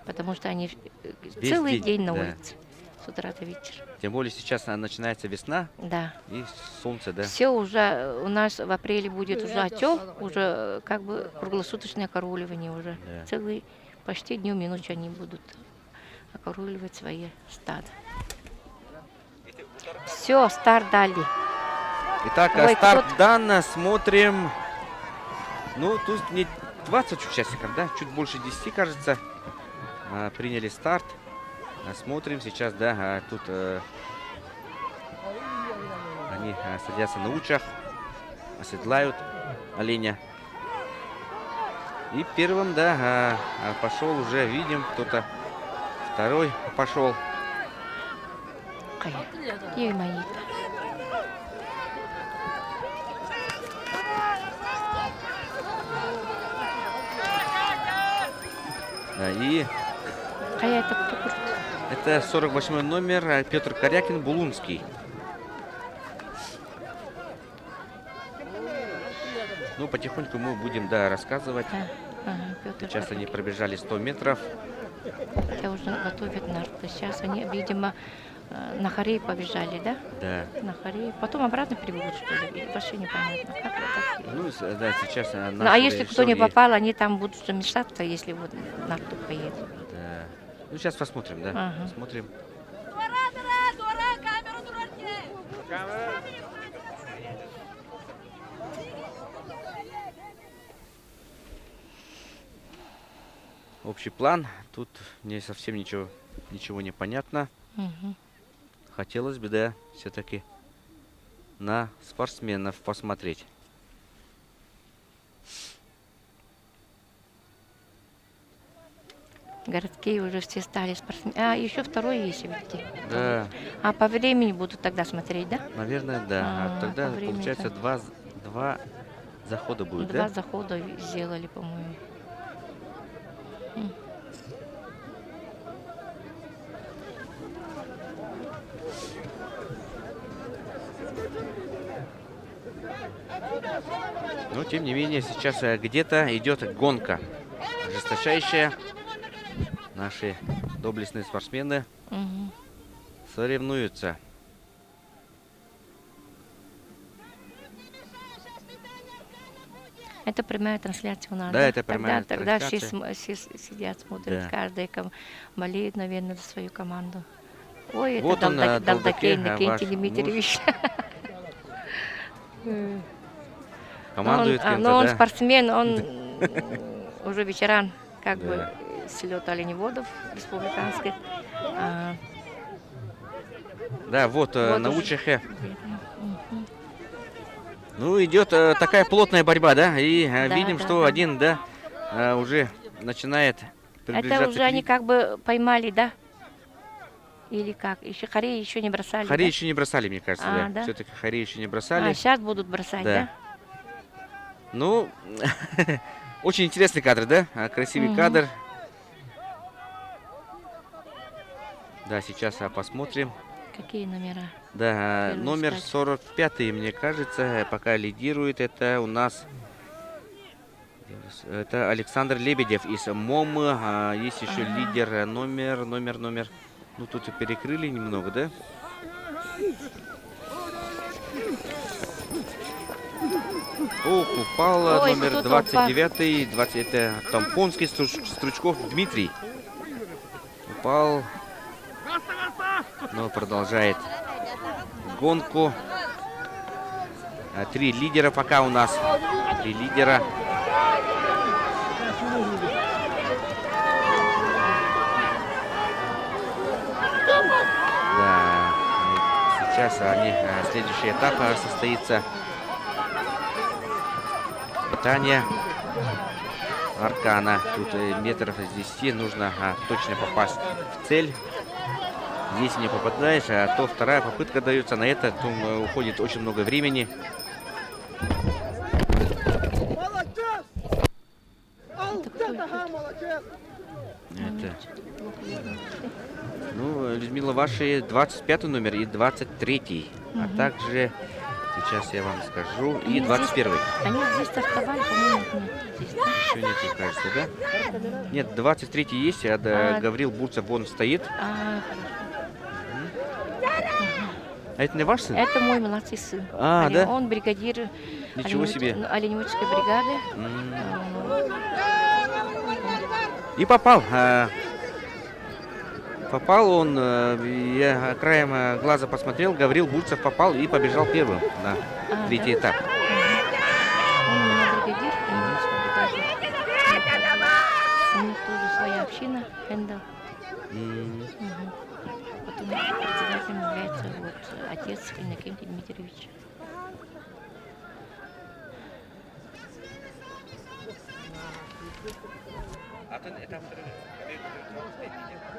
Потому что они Весь целый день, день на да. улице, с утра до вечера. Тем более сейчас начинается весна Да. и солнце, да. Все уже у нас в апреле будет уже отел, уже как бы круглосуточное окаруливание уже. Да. Целый почти днем и ночью они будут окаруливать свои стада. Все, старт дали. Итак, Ой, старт кто-то- дан, смотрим. Ну, тут не 20 участников, да, чуть больше 10, кажется, приняли старт. Смотрим сейчас, да, тут они садятся на учах, оседлают оленя. И первым, да, пошел уже, видим, кто-то второй пошел. И мои. Да, и Это кто крут? это 48 номер Петр Корякин, Булунский. Ну, потихоньку мы будем, да, рассказывать. Да. Ага, Петр Сейчас Корякин. они пробежали 100 метров. Хотя уже готовят нарты. Сейчас они, видимо, на хорей побежали, да? Да. На хорей. Потом обратно прибегут, что ли? Вообще непонятно. Как это? Ну, да, сейчас Ну, а если кто не попал, они там будут уже мешаться, если вот нарты поедут. Да. Ну, сейчас посмотрим, да. Ага. Посмотрим. общий план. Тут не совсем ничего не понятно. Мгм. Хотелось бы, да, все-таки на спортсменов посмотреть. Городские уже все стали спортсмены. А, еще второй есть ведь. Да, А по времени будут тогда смотреть, да? наверное, да. А А, тогда, по времени, получается, да. два захода будет, Два да? захода сделали, по-моему. Но, тем не менее, сейчас где-то идет гонка ожесточайшая. Наши доблестные спортсмены Мгм. соревнуются. Это прямая трансляция у нас, Да, это прямая тогда все, трансляция. все сидят, смотрят, Да. каждый болеет, наверное, за свою команду. Ой, это Вот он, Далдакей Далдакей, Иннокентий ваш Дмитриевич. Командует кем-то, Но он да? спортсмен, он уже ветеран, как бы, Да. слета оленеводов республиканских. А, Да, вот, Вот на уже. Учахе. Мгм. Ну, идет такая плотная борьба, да? И Да, видим, да, что да. один, да, уже начинает Это приближаться уже к они как бы поймали, да? Или как? Еще Хареи еще не бросали, Хари да? еще не бросали, мне кажется, А, да. да? Все-таки Хари еще не А, бросали. сейчас будут бросать, Да. да? Ну, очень интересный кадр, да? Красивый Мгм. кадр. Да, сейчас посмотрим. Какие номера? Да, Первый номер искать. 45, мне кажется, пока лидирует. Это у нас это Александр Лебедев из МОМы. Есть еще Ага. лидер, номер. Ну, тут и перекрыли немного, да? Ох, упал Ой, номер кто-то 29. 20, это Тампонский Стручков Дмитрий. Упал. Но продолжает гонку. 3 лидера пока у нас. 3 лидера. Да, сейчас следующий этап состоится. Питание аркана. Тут метров с 10 нужно точно попасть в цель. Если не попадаешь, то вторая попытка дается. На это уходит очень много времени. Это, ну, Людмила, ваши 25 номер и 23. А также, сейчас я вам скажу, и 21. Они здесь стартовали, по-моему, нет. Здесь, да? Еще нет, кажется, да? Нет, 23 есть, Гаврил Бурцев, вон стоит. А, А это не ваш сын? это мой младший сын. А, да? Он бригадир Ничего себе. Оленеводской бригады. И попал. Попал он, я краем глаза посмотрел, Гаврил Бурцев попал и побежал первым на третий этап. Он у меня бригадир Оленеводской бригады. У них тоже своя община, Хендел. Потом председателем является отец Иннокентий Дмитриевич.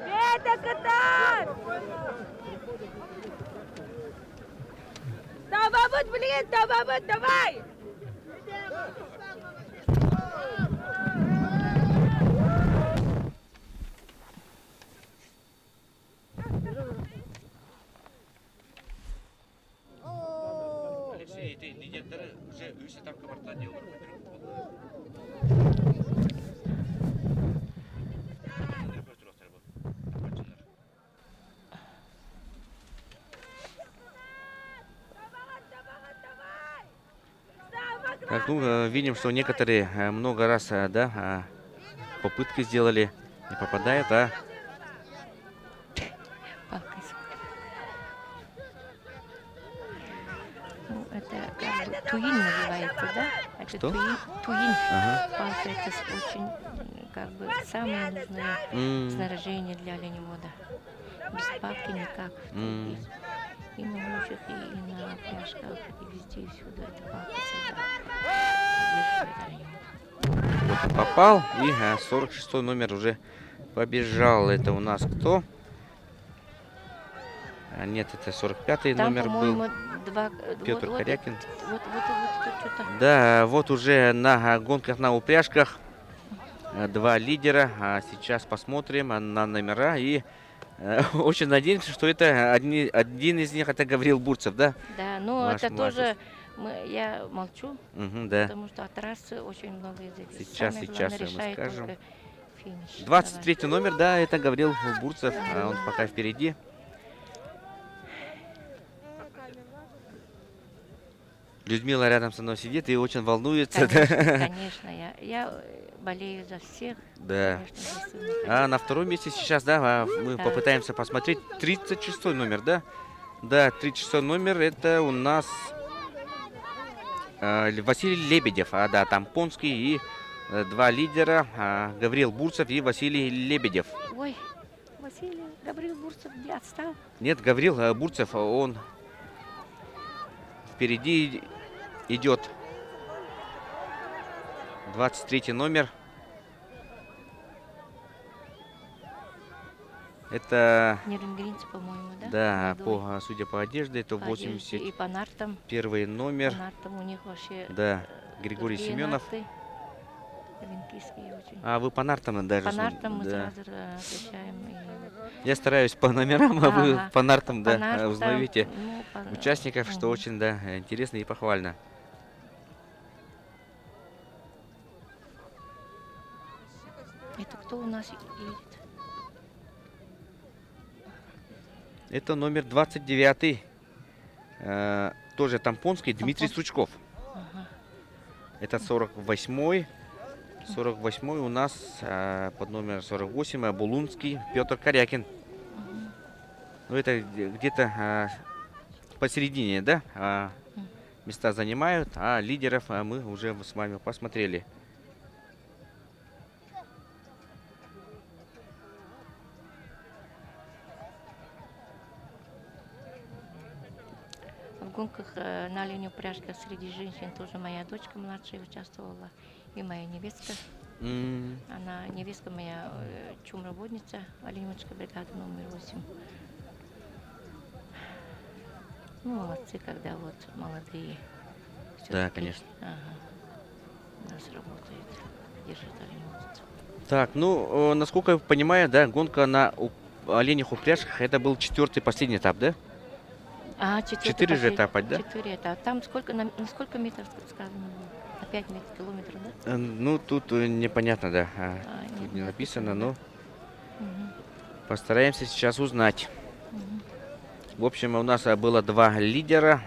Петя, катай! Давай, блин, давай! Алексей, ты лидерleri уже üst etap kabarttan diyorlar. Так, ну, видим, что некоторые много раз, да, попытки сделали, не попадает, а Палкой. Ну, это как бы туин называется, да? Это Что? туин. Ага. Палка это очень как бы самое нужное М, снаряжение для оленевода. Без палки никак. м. И на лучах, и на пряжках, и везде, и всюду. Это палка всегда сдерживает оленевод. Вот он попал, и 46 номер уже побежал. Это у нас кто? Нет, это 45 Там, номер был. по-моему, два... Петр Корякин. Вот тут что-то... Да, вот уже на гонках на упряжках два лидера. Сейчас посмотрим на номера. И очень надеемся, что это один из них это Гаврил Бурцев, да? Да, ну Ваш это младший. тоже... Я молчу, Мгм, да. потому что от трассы очень много языков. Сейчас мы решает скажем. только финиш. 23 номер, да, это Гаврил Бурцев. Он пока впереди. Людмила рядом со мной сидит и очень волнуется. да. Конечно, конечно, я болею за всех. Да. Конечно, за сына. А на втором месте сейчас, да, мы Да. попытаемся посмотреть 36 номер, да? Да, 36 номер это у нас Василий Лебедев, да, там Понский и два лидера, Гаврил Бурцев и Василий Лебедев. Ой, Василий Гаврил Бурцев где отстал? Нет, Гаврил Бурцев, он впереди идет 23 номер. Это, Нерюнгринцы, по-моему, да? да, Молодой. судя по одежде, это По одежде. И 81 по нартам. номер. По нартам у них вообще Да, Григорий другие Семенов. нарты. Олимпийские очень. А вы по нартам даже? По нартам мы да. сразу отвечаем. Я стараюсь по номерам, а вы Ага. по нартам, По да, нартам, узнаете ну, по- участников, что Мгм. очень, да, интересно и похвально. Это кто у нас едет? Это номер 29, тоже Тампонский, Дмитрий Тампонский. Сучков. Ага. Это 48-й. 48-й у нас под номер 48 Булунский Петр Корякин. Ну, это где-то посередине, да, места занимают, а лидеров мы уже с вами посмотрели. В гонках на оленю упряжках среди женщин тоже моя дочка младшая участвовала. И моя невестка. М, Она невестка моя чумработница, оленеводческая бригада номер 8. Ну, молодцы, когда вот молодые. Да, всё-таки, конечно. Ага, у нас работает, держит оленеводство. Так, ну, насколько я понимаю, да, гонка на оленях упряжках, это был 4-й последний этап, да? Четыре 4 же этапа, да? 4 этапа. Там сколько, на сколько метров сказано было? На 5 километров, да? Ну, тут непонятно, да, Нет, тут не не написано, написано, но Мгм, постараемся сейчас узнать. мгм. В общем, у нас было два лидера.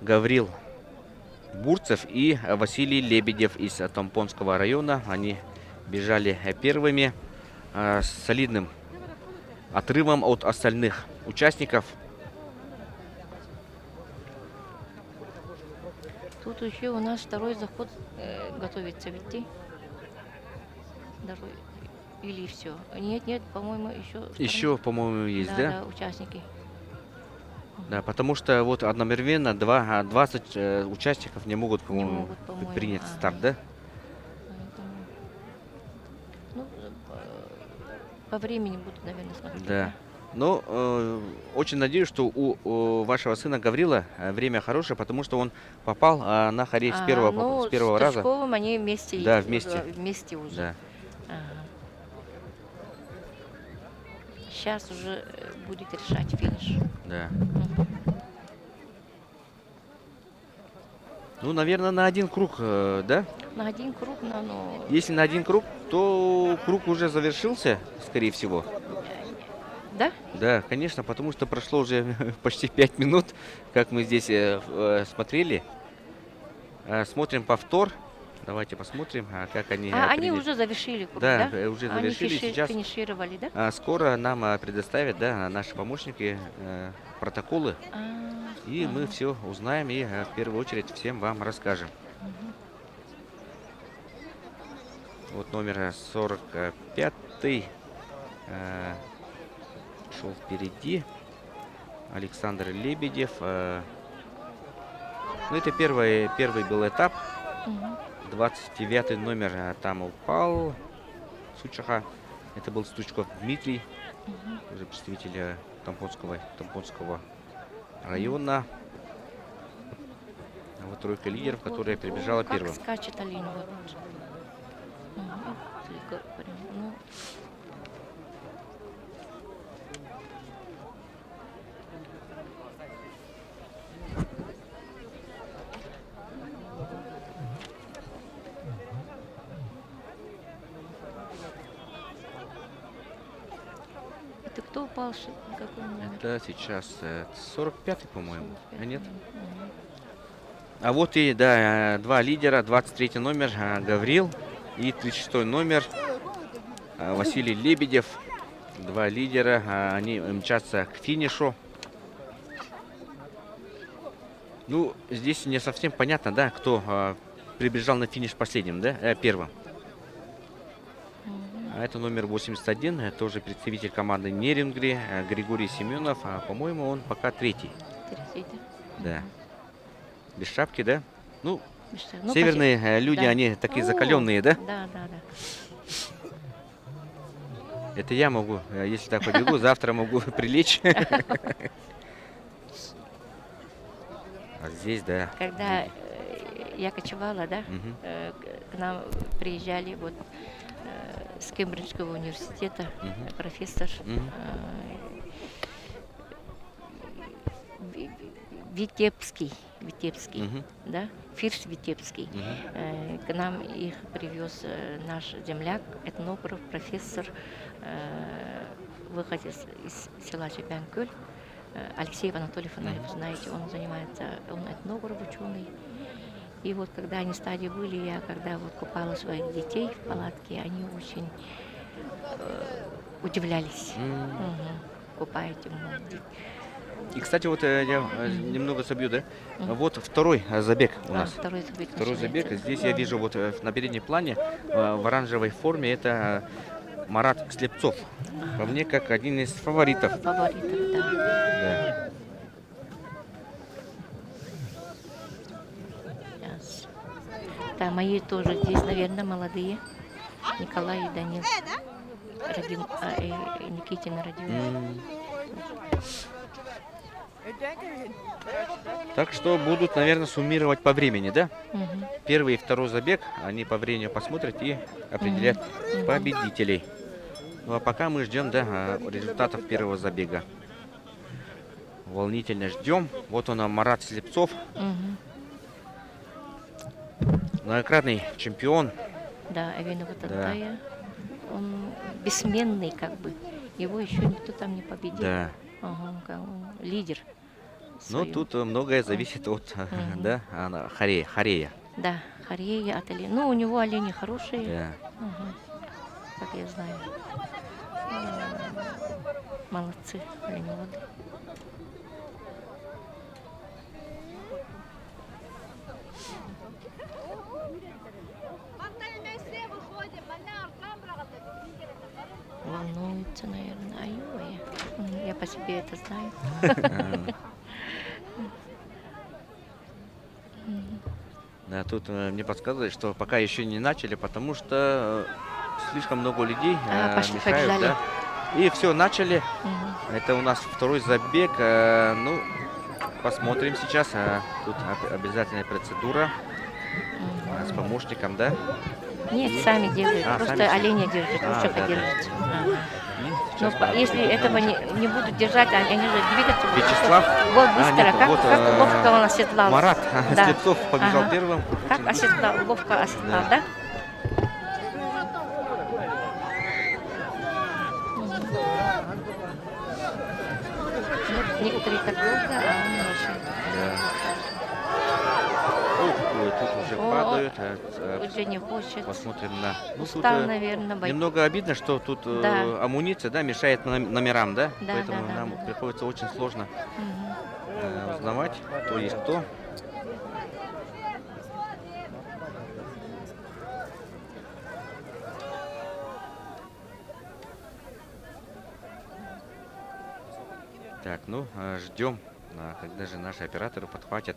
Гаврил Бурцев и Василий Лебедев из Тампонского района. Они бежали первыми с солидным отрывом от остальных участников. Тут еще у нас второй заход готовится ведь. Или все? Нет, по-моему, Еще, по-моему, есть, да? Да, участники. Да, потому что вот одновременно 20 участников не могут, по-моему, могут, по-моему, принять ага. старт, да? Поэтому, ну, по времени буду, наверное, смотреть. Да. Но очень надеюсь, что у вашего сына Гаврила время хорошее, потому что он попал на Харей с первого, с первого с раза. Тучковым они вместе Да, едут, вместе. вместе уже. Да. Сейчас уже будет решать финиш. Да. Мгм. Ну, наверное, на один круг, да? На один круг, но Если на один круг, то круг уже завершился, скорее всего. да? Да, конечно, потому что прошло уже почти 5 минут, как мы здесь смотрели. Смотрим повтор. Давайте посмотрим, как они... Они уже завершили круг, Да, да? уже Они завершили. Сейчас финишировали, да? скоро нам предоставят, да, наши помощники протоколы. И мы ага. все узнаем и в первую очередь всем вам расскажем. Вот номер 45 шел впереди. Александр Лебедев. Ну, это первый был этап. 29 номер там упал. Сучаха. Это был Стучков Дмитрий, уже представитель Тамбовского района. А вот тройка лидеров, которая прибежала как первым. скачет олень. Вот. Ну, это кто упал? Какой номер? Это сейчас 45-й, по-моему. А 45. нет? Мгм. А вот и, да, два лидера. 23 номер Гаврил и 36 номер Василий Лебедев. Два лидера. Они мчатся к финишу. Ну, здесь не совсем понятно, да, кто прибежал на финиш последним, да, первым. А это номер 81, это тоже представитель команды Нерингри, Григорий Семенов. А, по-моему, он пока третий. Третий, Да. Без шапки, да? Ну, Ну, северные люди, да. они такие О, закаленные, да? Да, да, да. Это я могу, если так побегу, завтра могу прилечь. А здесь, да. Когда я кочевала, да, Мгм. к нам приезжали вот с Кембриджского университета Мгм. профессор Мгм. Витебский, Мгм. да, Фирс Витебский. Мгм. К нам их привез наш земляк, этнограф, профессор, выходец из села Чепянкуль, Алексей Анатольевич Фонаев, знаете, он занимается, он этнограф, ученый. И вот когда они стадии были, я когда вот купала своих детей в палатке, они очень удивлялись. Купаете, мол, И, кстати, вот я немного собью, да? Вот второй забег у нас. второй забег. Второй забег. начинается. Здесь я вижу вот на переднем плане в оранжевой форме это Марат Слепцов. По мне, как один из фаворитов. Фаворитов, да. Да. Сейчас. Да, мои тоже здесь, наверное, молодые. Николай и Данил. Никитина Родиона. Так что будут, наверное, суммировать по времени, да? Мгм. Первый и второй забег, они по времени посмотрят и определят победителей. Ну а пока мы ждем, да, результатов первого забега. Волнительно ждем. Вот он, Марат Слепцов, Мгм. многократный чемпион. Да, Эвина вот такая. Он бессменный, как бы. Его еще никто там не победил. Да. Ага, он лидер. Но своего. тут многое зависит от да, Харея. Да, Харея от оленей. Ну, у него олени хорошие. Да. Ага, как я знаю. Молодцы, оленеводы. Волнуется, наверное. Ай-ой. Я по себе это знаю. Да, тут мне подсказывают, что пока еще не начали, потому что слишком много людей Пошли, мешают, побежали. да. И все, начали. Мгм. Это у нас второй забег. Ну, посмотрим сейчас. Тут обязательная процедура с помощником, да. Нет, сами делают. Просто сами. оленя держат, А, лучше да, да. держится. И Но сейчас если этого не будут держать, они же двигаться будут. Вячеслав? Вот быстро, нет, как, вот, как ловко он оседлал. Марат Да. Слепцов побежал Ага. первым. Как Очень оседлал, ловко оседлал, да? Вот некоторые так долго, а он очень. Да. Ух, тут уже О, падают. Уже не хочет. Посмотрим на... Ну, тут Устал, наверное, бойцы. немного обидно, что тут Да. амуниция, да, мешает номерам, да? Да, Поэтому да, нам да. приходится очень сложно Мгм. узнавать, кто есть кто. Так, ну, ждем, когда же наши операторы подхватят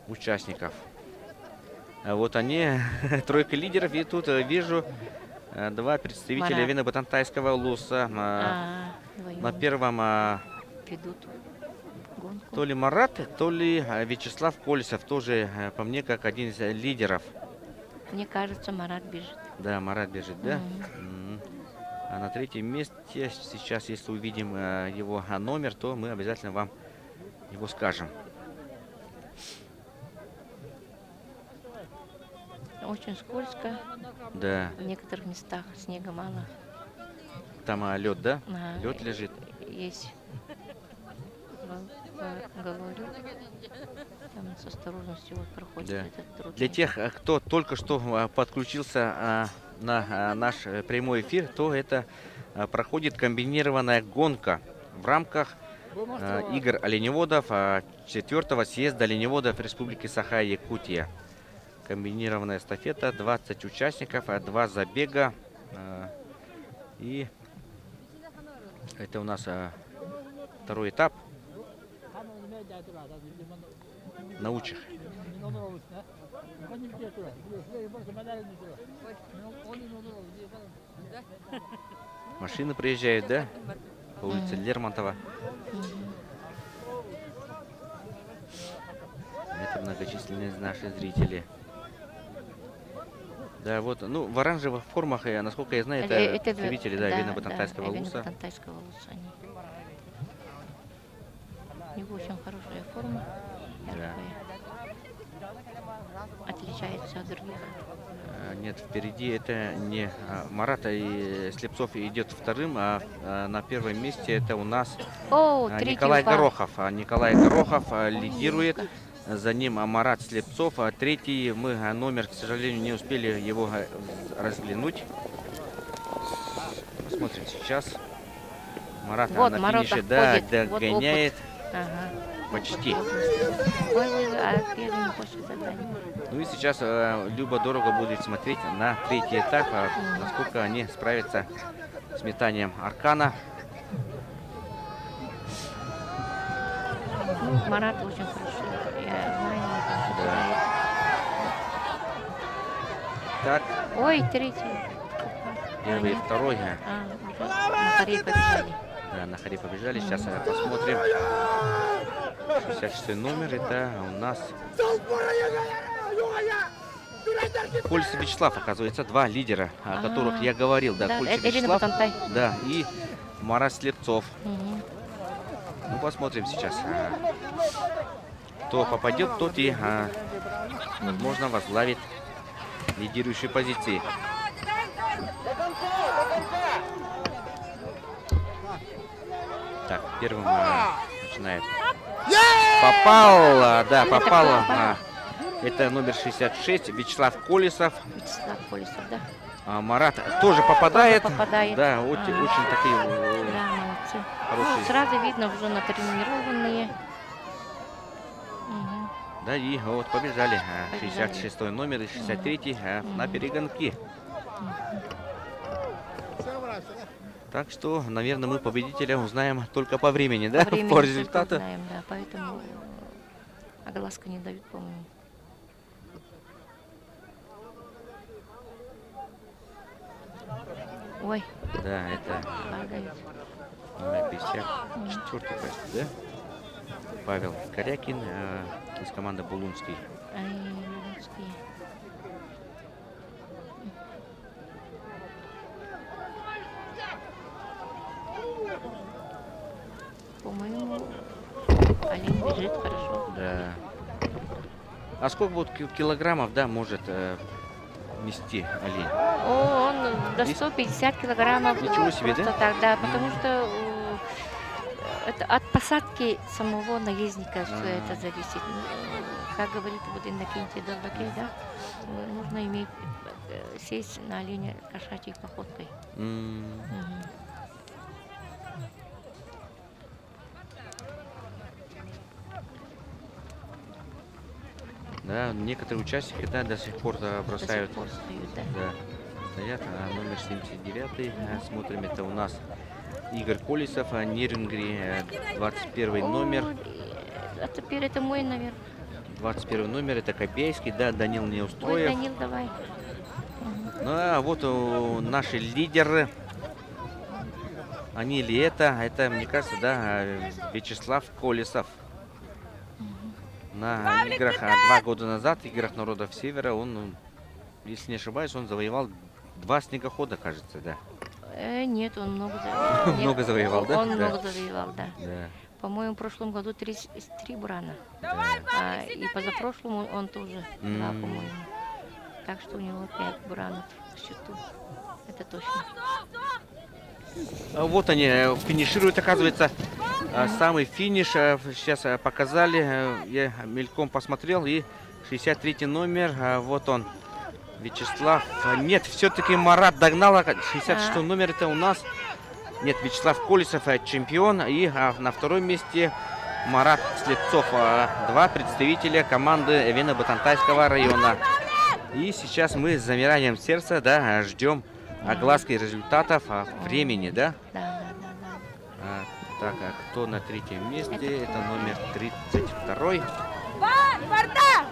участников. А вот они, тройка лидеров, и тут вижу два представителя Марат. Вино-Батантайского улуса. Вдвоем На первом ведут гонку. то ли Марат, то ли Вячеслав Колесов, тоже по мне как один из лидеров. Мне кажется, Марат бежит. Да, Марат бежит, да? Мгм. А на третьем месте сейчас, если увидим его номер, то мы обязательно вам его скажем. Очень скользко. Да, В некоторых местах снега мало. там лед, да? Ага, Лед лежит. Есть гололед. Там с осторожностью вот проходит Да. этот трудный. Для тех, кто только что подключился на наш прямой эфир, то это проходит комбинированная гонка в рамках игр оленеводов 4-го съезда оленеводов Республики Саха-Якутия. Комбинированная эстафета, 20 участников, 2 забега. И это у нас второй этап. Научих. Машины приезжают, да? По улице Лермонтова. Это многочисленные наши зрители. Да, вот, ну, в оранжевых формах, насколько я знаю, это представители, да, Вино-Батантайского улуса. Вино-Батантайского улуса они. У него очень хорошая форма. Да. Отличается от других. Нет, впереди это не Марат, и Слепцов идет вторым, а на первом месте это у нас О, третий Николай упал. Горохов. Николай Горохов лидирует. За ним Марат Слепцов. Третий мы номер, к сожалению, не успели его разглянуть. Посмотрим сейчас. Марат Вот, на Марат финише, да, доходит. Вот догоняет. Ага. Почти. Ой, а первый не хочет задать. Ну и сейчас любо-дорого будет смотреть на третий этап, насколько они справятся с метанием аркана. Ну, Марат очень хороший. Я знаю, он Да. Так, Ой, третий. первый и Нет. второй. Уже на харе побежали. Да, на харе побежали. Сейчас посмотрим. 66 номер. Это у нас Колесов Вячеслав, оказывается, два лидера, о которых я говорил. Да, Да, Колесов это Ирина Вячеслав, Батантай. да, и Марат Слепцов. Мгм. Ну, посмотрим сейчас. Кто попадет, тот и, возможно, возглавит лидирующие позиции. Так, первым начинает. Попал, да, попал. Это номер 66, Вячеслав Колесов. Вячеслав Колесов, да? Марат тоже попадает. попадает. Да, очень такие Да, молодцы. хорошие. Ну, сразу видно, уже натренированные. Мгм. Да, и вот побежали. Побежали. 66 номер и 63 на перегонки. Так что, наверное, мы победителя узнаем только по времени, да? По времени По только результату. знаем, да, поэтому огласку не дают, по-моему. Ой, Да, это падает. номер 54, кажется, да? Павел Корякин из команды Булунский. Ай, Луганские. По-моему, олень бежит хорошо. Да. А сколько вот килограммов, да, может нести олень? О, он до 150 килограммов. Ничего себе, да? Просто так, да, потому что это от посадки самого наездника все это зависит. Как говорит вот Иннокентий Долгокей, да, нужно иметь сесть на оленя кошачьей походкой. Мгм. Да, некоторые участники, да, до сих пор бросают. До сих пор стоят, да. Да, стоят. Номер 79, смотрим, это у нас Игорь Колесов, Нерюнгри, 21 номер. А теперь это мой, наверное. 21 номер, это Копейский, да, Данил Ой, Неустроев. Данил, давай. Ну, а вот наши лидеры. Они ли это, мне кажется, да, Вячеслав Колесов. На играх 2 года назад, играх народов Севера, он, если не ошибаюсь, он завоевал 2 снегохода, кажется, да. Нет, он много завоевал. Много завоевал, да? Он Да. много завоевал, да. Да. По-моему, в прошлом году 3 бурана. И позапрошлому он тоже 2, М. по-моему. Так что у него 5 буранов в счету. Это точно. Вот они финишируют, оказывается, самый финиш. Сейчас показали, я мельком посмотрел, и 63 номер, вот он, Вячеслав. Нет, все-таки Марат догнал, 66 номер это у нас. Нет, Вячеслав Колесов чемпион, и на втором месте Марат Слепцов. 2 представителя команды Вено-Батантайского района. И сейчас мы с замиранием сердца, да, ждем огласки результатов времени, да? Да. Так, а кто на 3-м месте? Это номер 32-й. Спартак!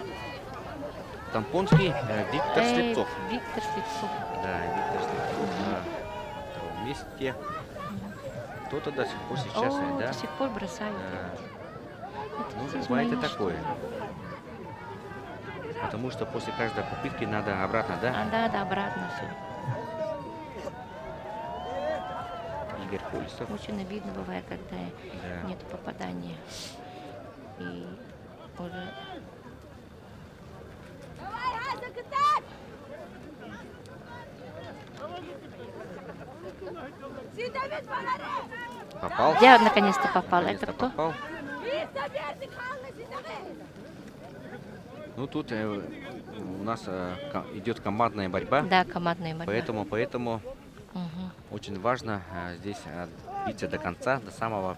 Тампонский Виктор Слепцов. Виктор Слепцов. Да, Виктор Слепцов на 2-м месте. Кто-то до сих пор сейчас, да? До сих пор бросают. Ну, здесь бывает и мои такое. Потому что после каждой попытки надо обратно, да? Да, обратно все. Игорь Колесов. Очень обидно бывает, когда Да. нет попадания. И уже Давай, Ася, катай! Сидовит фонари! Попал. я наконец-то попала. Наконец-то Это кто? попал. И соперник Ханна Сидовит! Ну, тут у нас идет командная борьба. Да, командная борьба. Поэтому Мгм. очень важно здесь биться до конца, до самого.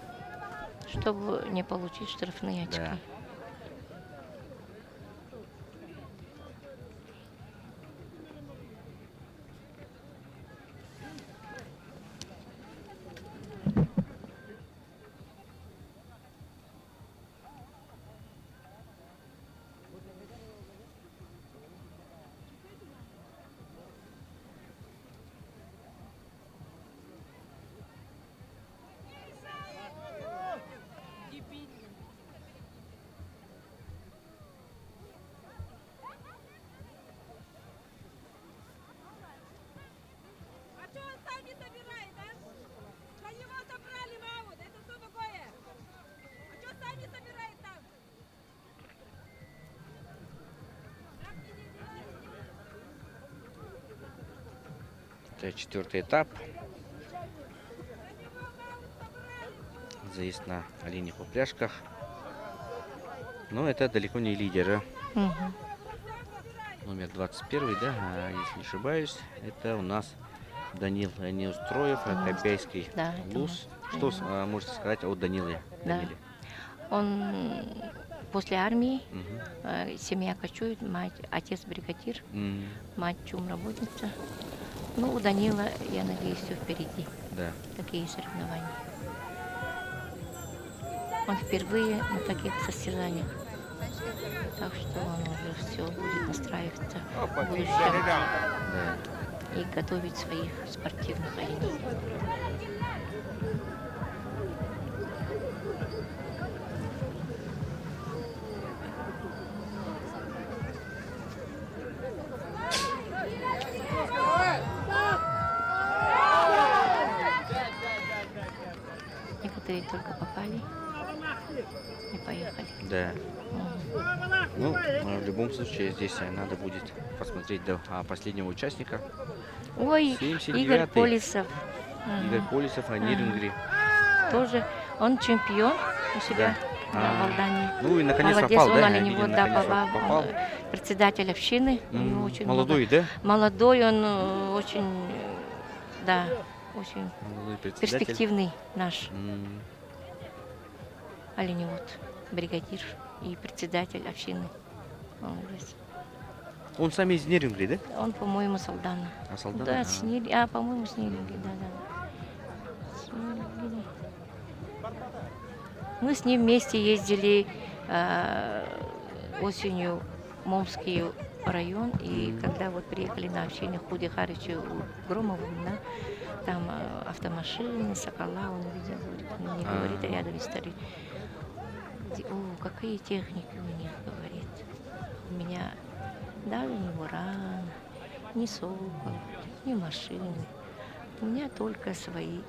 Чтобы не получить штрафные очки. Да. А что он сам не собирает, а? За него собрали маму, да это что такое? А что сам не собирает там? Это 4-й этап. Заезд на оленях упряжках. Но это далеко не лидеры. Мгм. Номер 21, да, если не ошибаюсь, это у нас Данил Неустроев, Копейский Да, это Луз. наш Что можете сказать о Даниле? Да. Он после армии, Мгм. семья кочует, мать, отец бригадир, М, мать чумработница. Ну, у Данила, я надеюсь, все впереди. Да. Такие соревнования. Он впервые на таких состязаниях. Так что он уже все будет настраиваться в будущем Да. и готовить своих спортивных оленей. Некоторые только попали и поехали. Да. Мгм. Ну, в любом случае, здесь надо будет посмотреть до последнего участника. Ой, 79-й. Игорь Колесов. Игорь Колесов, Нерюнгри. Тоже он чемпион у себя Да. в Алдании. Ну и наконец Молодец, попал, он да? оленевод, Видим, да, наконец попал. Председатель общины. У него очень Молодой, много. да? Молодой, он очень, да, очень Молодой председатель. перспективный наш М, оленевод, бригадир и председатель общины. Он сам из Нерюнгри, да? Он, по-моему, с Алдана. А Салдана? Да, А. по-моему, с Нерюнгри, да. С Нерюнгри. Мы с ним вместе ездили осенью в Момский район, и когда вот приехали на общение Худи Харичу Громову, да, там автомашины, сокола, он видел, говорит, он мне говорит, а рядом стоит. О, какие техники у них, говорит. У меня даже не Буран, ни Сокол, ни машины. У меня только свои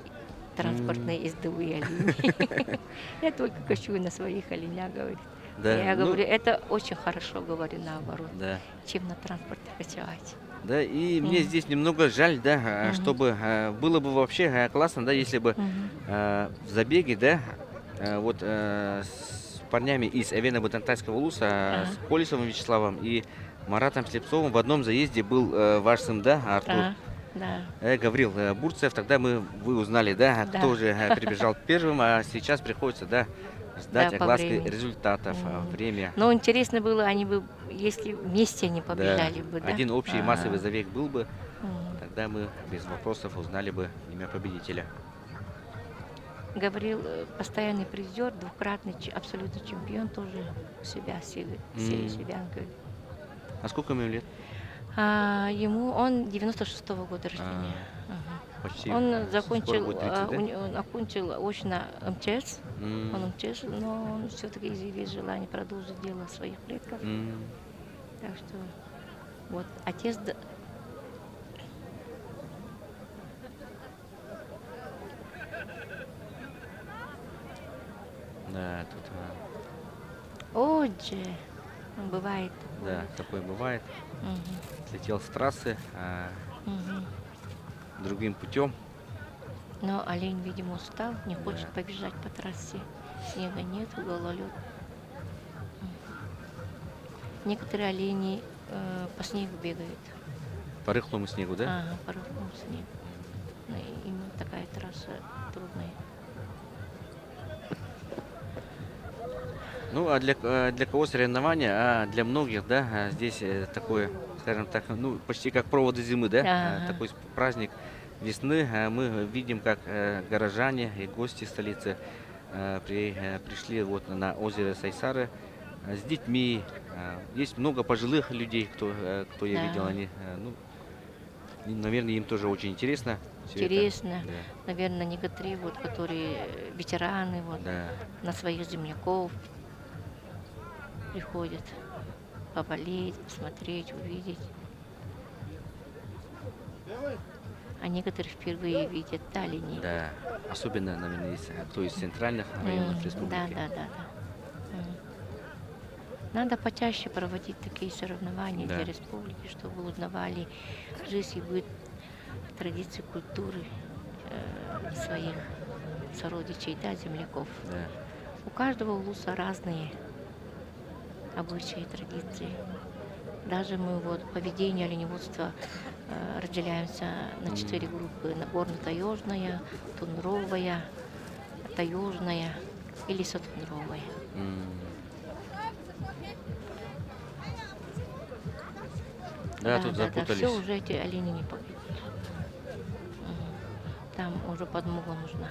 транспортные ездовые олени. Я только качу на своих оленях, говорит. Да, Я ну, говорю, это очень хорошо, говорю, наоборот, да. чем на транспорте качать. Да, и мне здесь немного жаль, да, чтобы было бы вообще классно, да, если бы в забеге, да, вот с парнями из Эвено-Бутантайского улуса, с Колесовым Вячеславом и Маратом Слепцовым в одном заезде был ваш сын, да, Артур. Да. Гаврил Бурцев, тогда вы узнали, да, Да. кто же прибежал первым, а сейчас приходится, да, ждать по огласки времени. результатов, время. Но интересно было, они бы, если вместе они Да. побежали бы, да? Один общий массовый забег был бы, М. тогда мы без вопросов узнали бы имя победителя. Гаврил постоянный призер, двукратный абсолютный чемпион, тоже себя, силы себя, он говорит. А сколько ему лет? Ему он 96-го года рождения. Почти Он скоро закончил, будет 30, да? он окончил очно МЧС, М, он МЧС, но он все-таки изъявил желание продолжить дело своих предков. м. Так что вот отец Да, тут, Отже, бывает. да, такое бывает. Мгм, Слетел с трассы мгм. другим путем. Но олень, видимо, устал, не хочет Да. побежать по трассе. Снега нет, гололед. Некоторые олени по снегу бегают. По рыхлому снегу, да? Ага, по рыхлому снегу. Ну, и именно такая трасса трудная. Ну, а для кого соревнования, а для многих, да, здесь такое, скажем так, ну, почти как проводы зимы, да, Ага. такой праздник весны. Мы видим, как горожане и гости столицы пришли вот на озеро Сайсары с детьми. Есть много пожилых людей, кто я Да. видел, они, ну, наверное, им тоже очень интересно. всё это. Интересно. Наверное, некоторые, вот, которые ветераны, вот, Да, на своих земляков приходят поболеть, посмотреть, увидеть. А некоторые впервые видят оленей. да. Особенно, наверное, кто из центральных районов республики. Да. Надо почаще проводить такие соревнования Да. для республики, чтобы узнавали жизнь и быт, традиции, культуры своих сородичей, да, земляков. Да. У каждого улуса разные обычаи, традиции. Даже мы вот по ведению оленеводства разделяемся на 4 группы: нагорно-таежная, тунровая, таежная и лесотунровая. М. Да, тут запутались. Все, уже эти олени не побегут. Там уже подмога нужна.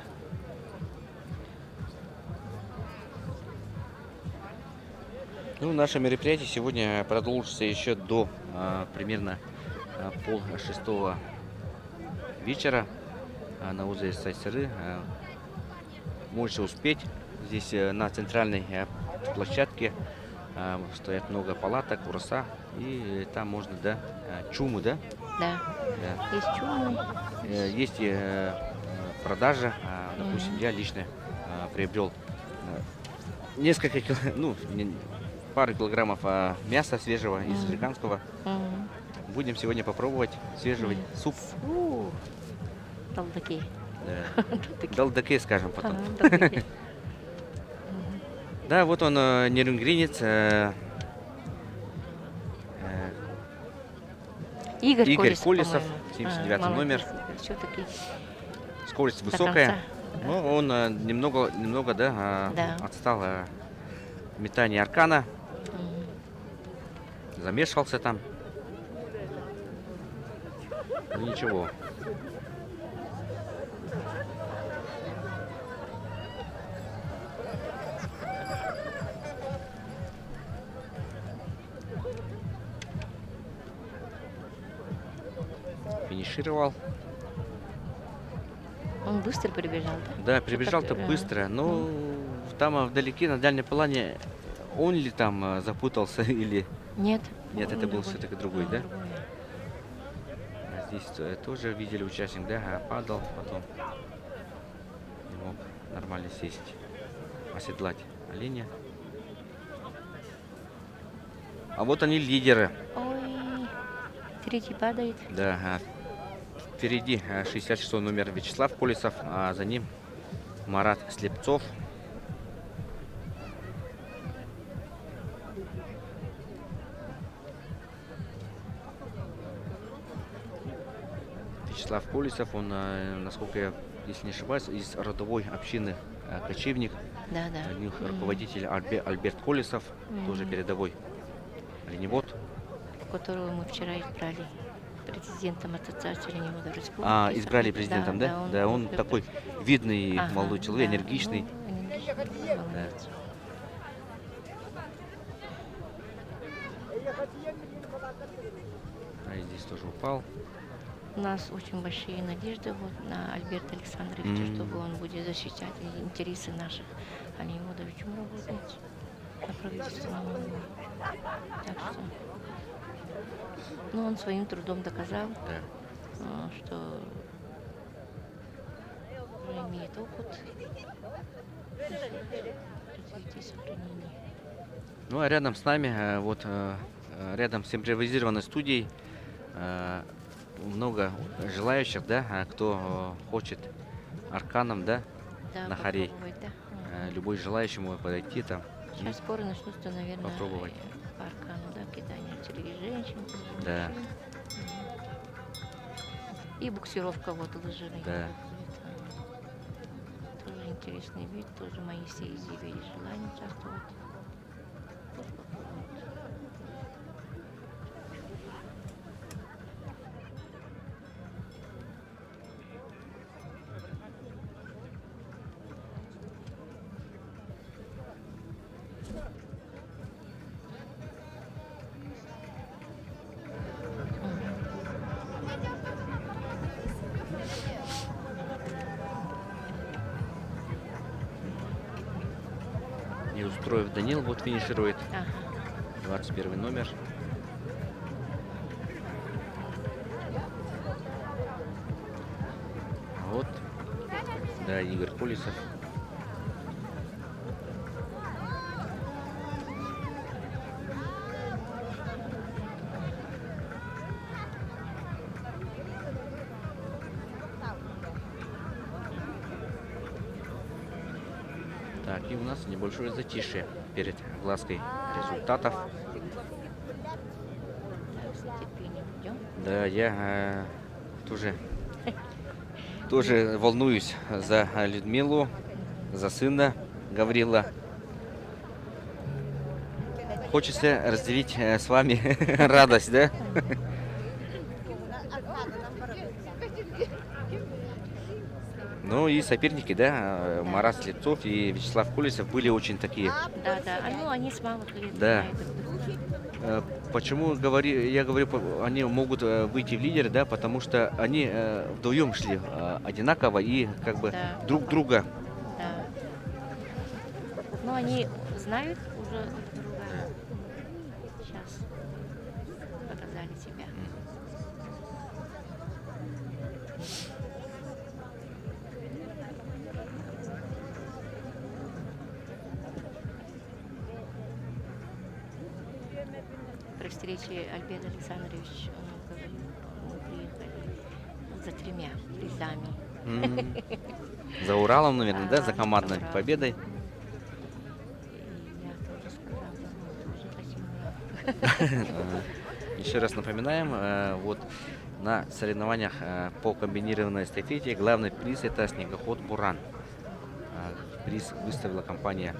Ну, наше мероприятие сегодня продолжится еще до примерно 5:30 вечера на озере Сайсары. Можете успеть. Здесь на центральной площадке стоят много палаток, уроса, и там можно, да, чумы, да? Да. Да. Есть чумы. Есть продажа. Допустим, я лично приобрел несколько, ну, пару килограммов мяса свежего из Жиганского. Мгм. Будем сегодня попробовать свежий суп. Талдаки. Да. Далдаке, скажем потом. Ага, талдаки. Да, вот он, нерюнгринец. Игорь Колесов, 79 номер. Все-таки Скорость до высокая. конца. Но он немного, да, Да. отстал в метании аркана. Замешался там. Ну, ничего. финишировал. Он быстро прибежал, да? Да, прибежал-то так, быстро. Ну, там вдалеке, на дальнем плане, он ли там запутался или... Нет. Нет, он это был другой. все-таки другой, да? Другой. А здесь тоже видели участник, да, падал потом. Не мог нормально сесть, оседлать оленя. А вот они лидеры. Ой, третий падает. Да, впереди 66 номер Вячеслав Колесов, а за ним Марат Слепцов. Вячеслав Колесов, он, насколько я, если не ошибаюсь, из родовой общины Кочевник. Да, да. У них руководитель Альберт Колесов, тоже передовой оленевод. Которого мы вчера избрали президентом Ассоциации оленеводов республики. Избрали президентом, да? Да, он Альберт. такой видный Ага, молодой человек, да, энергичный. ну, энергичный, молодец. А и здесь тоже упал. У нас очень большие надежды вот на Альберта Александровича, чтобы он будет защищать интересы наших оленеводов, чем работает на правительственном уровне. Так что, ну, он своим трудом доказал, Да. что уже имеет опыт развития и сохранения. Ну а рядом с нами, вот рядом с импровизированной студией, много желающих, да, кто хочет арканом, да, Да, на хорей. попробовать, да. Любой желающий может подойти там. Сейчас споры начнутся, наверное, попробовать. по аркану, да, кидание среди женщин. Да. мужчин. И буксировка вот лыжами. Да. Тоже интересный вид, тоже Моисей изъявили желание участвовать. Тоже попробовать. Неустроев Данил вот финиширует. Ага. 21 номер. Вот. Да, Игорь Колесов. Так, и у нас небольшое затишье перед глазкой результатов. Так, с нетерпением ждем. Да, я тоже волнуюсь за Людмилу, за сына Гаврила. Хочется разделить с вами радость, да? Ну и соперники, да, Марат Слепцов и Вячеслав Колесов были очень такие. Да, да. Ну, они с малых лет Да. знают друг друга. Почему я говорю, они могут выйти в лидеры, да, потому что они вдвоем шли одинаково и как бы Да. друг друга. Да. Ну, они знают уже друг друга. Сейчас показали себя. При встрече Альберт Александрович он говорил, мы приехали за 3 призами. За Уралом, наверное, да, Ага, за командной Урал. победой. И я тоже сказала, мы тоже хотим Урал. Еще раз напоминаем, вот на соревнованиях по комбинированной эстафете главный приз это снегоход Буран. Приз выставила компания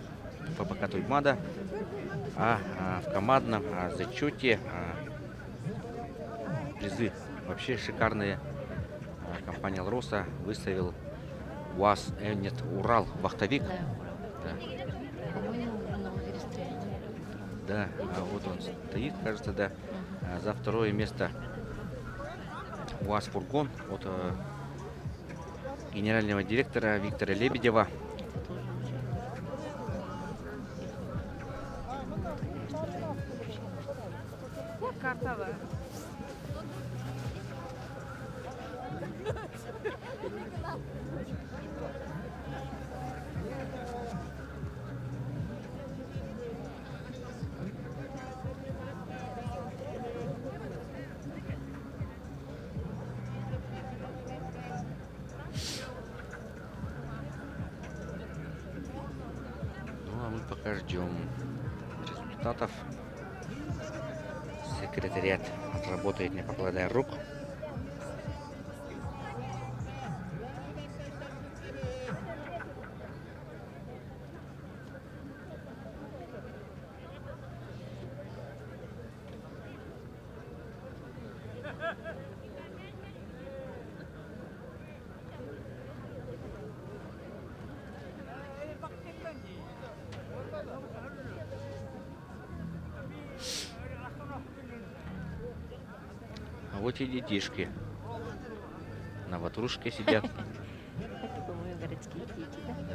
ФБК Туймада, а в командном зачете призы вообще шикарные. Компания Алроса выставил УАЗ Нет Урал вахтовик. Да, Урал. Да. По-моему, уже на озере стоит. Да, вот он стоит, кажется, да. За второе место УАЗ-фургон от генерального директора Виктора Лебедева. Это тоже уже. Вот картовая. Ну а мы пока ждем результатов. Секретариат отработает, не покладая рук. А вот и детишки на ватрушке сидят. Это, по-моему, городские дети, да? Да.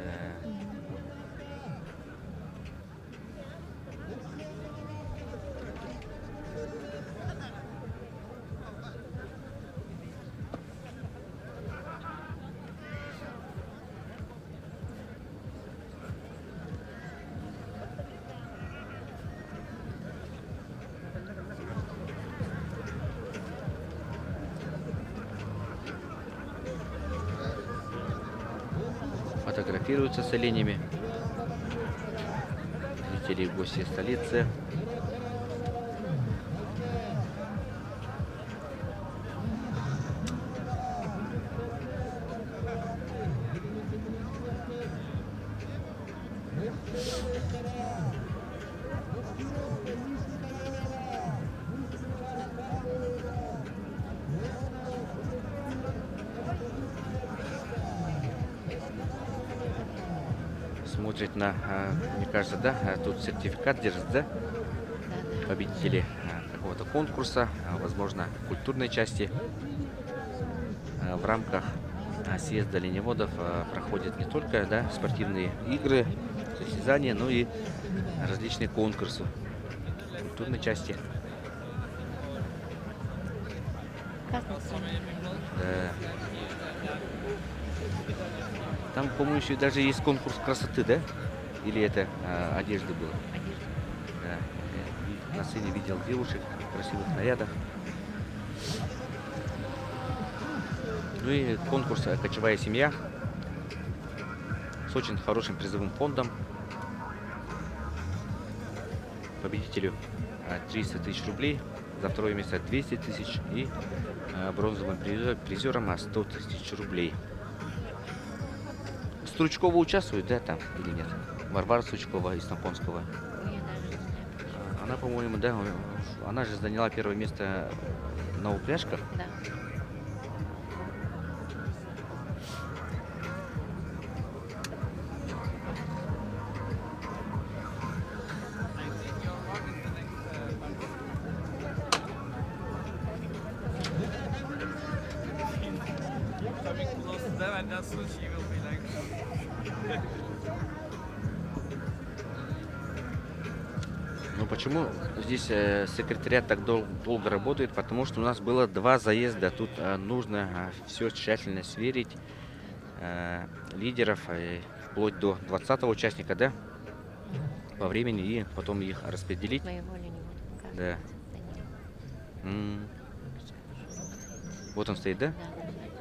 Фотографируются с оленями. Жители и гости столицы. Смотрит на, мне кажется, да, тут сертификат держит, да, победители какого-то конкурса, возможно, культурной части. В рамках съезда оленеводов проходят не только, да, спортивные игры, состязания, но и различные конкурсы культурной части. Оказывается, Да. Там, по-моему, еще даже есть конкурс красоты, да? Или это одежды было? одежда. Да. Я на сцене видел девушек в красивых нарядах. Ну и конкурс «Кочевая семья» с очень хорошим призовым фондом. Победителю 300 тысяч рублей, за второе место 200 тысяч и бронзовым призером 100 тысяч рублей. Стручкова участвует, да, там или нет? Варвара Стручкова из Тампонского. Я даже не знаю. Она, по-моему, да, она же заняла первое место на упряжках. Да. Coming close to them and that's what she will be like. Ну почему здесь секретариат так долго работает? Потому что у нас было 2 заезда. Тут нужно все тщательно сверить. Лидеров вплоть до 20-го участника, да? По времени и потом их распределить. Моего ли не вот, Да. оказывается. Да нет. Вот он стоит, да? Да, да.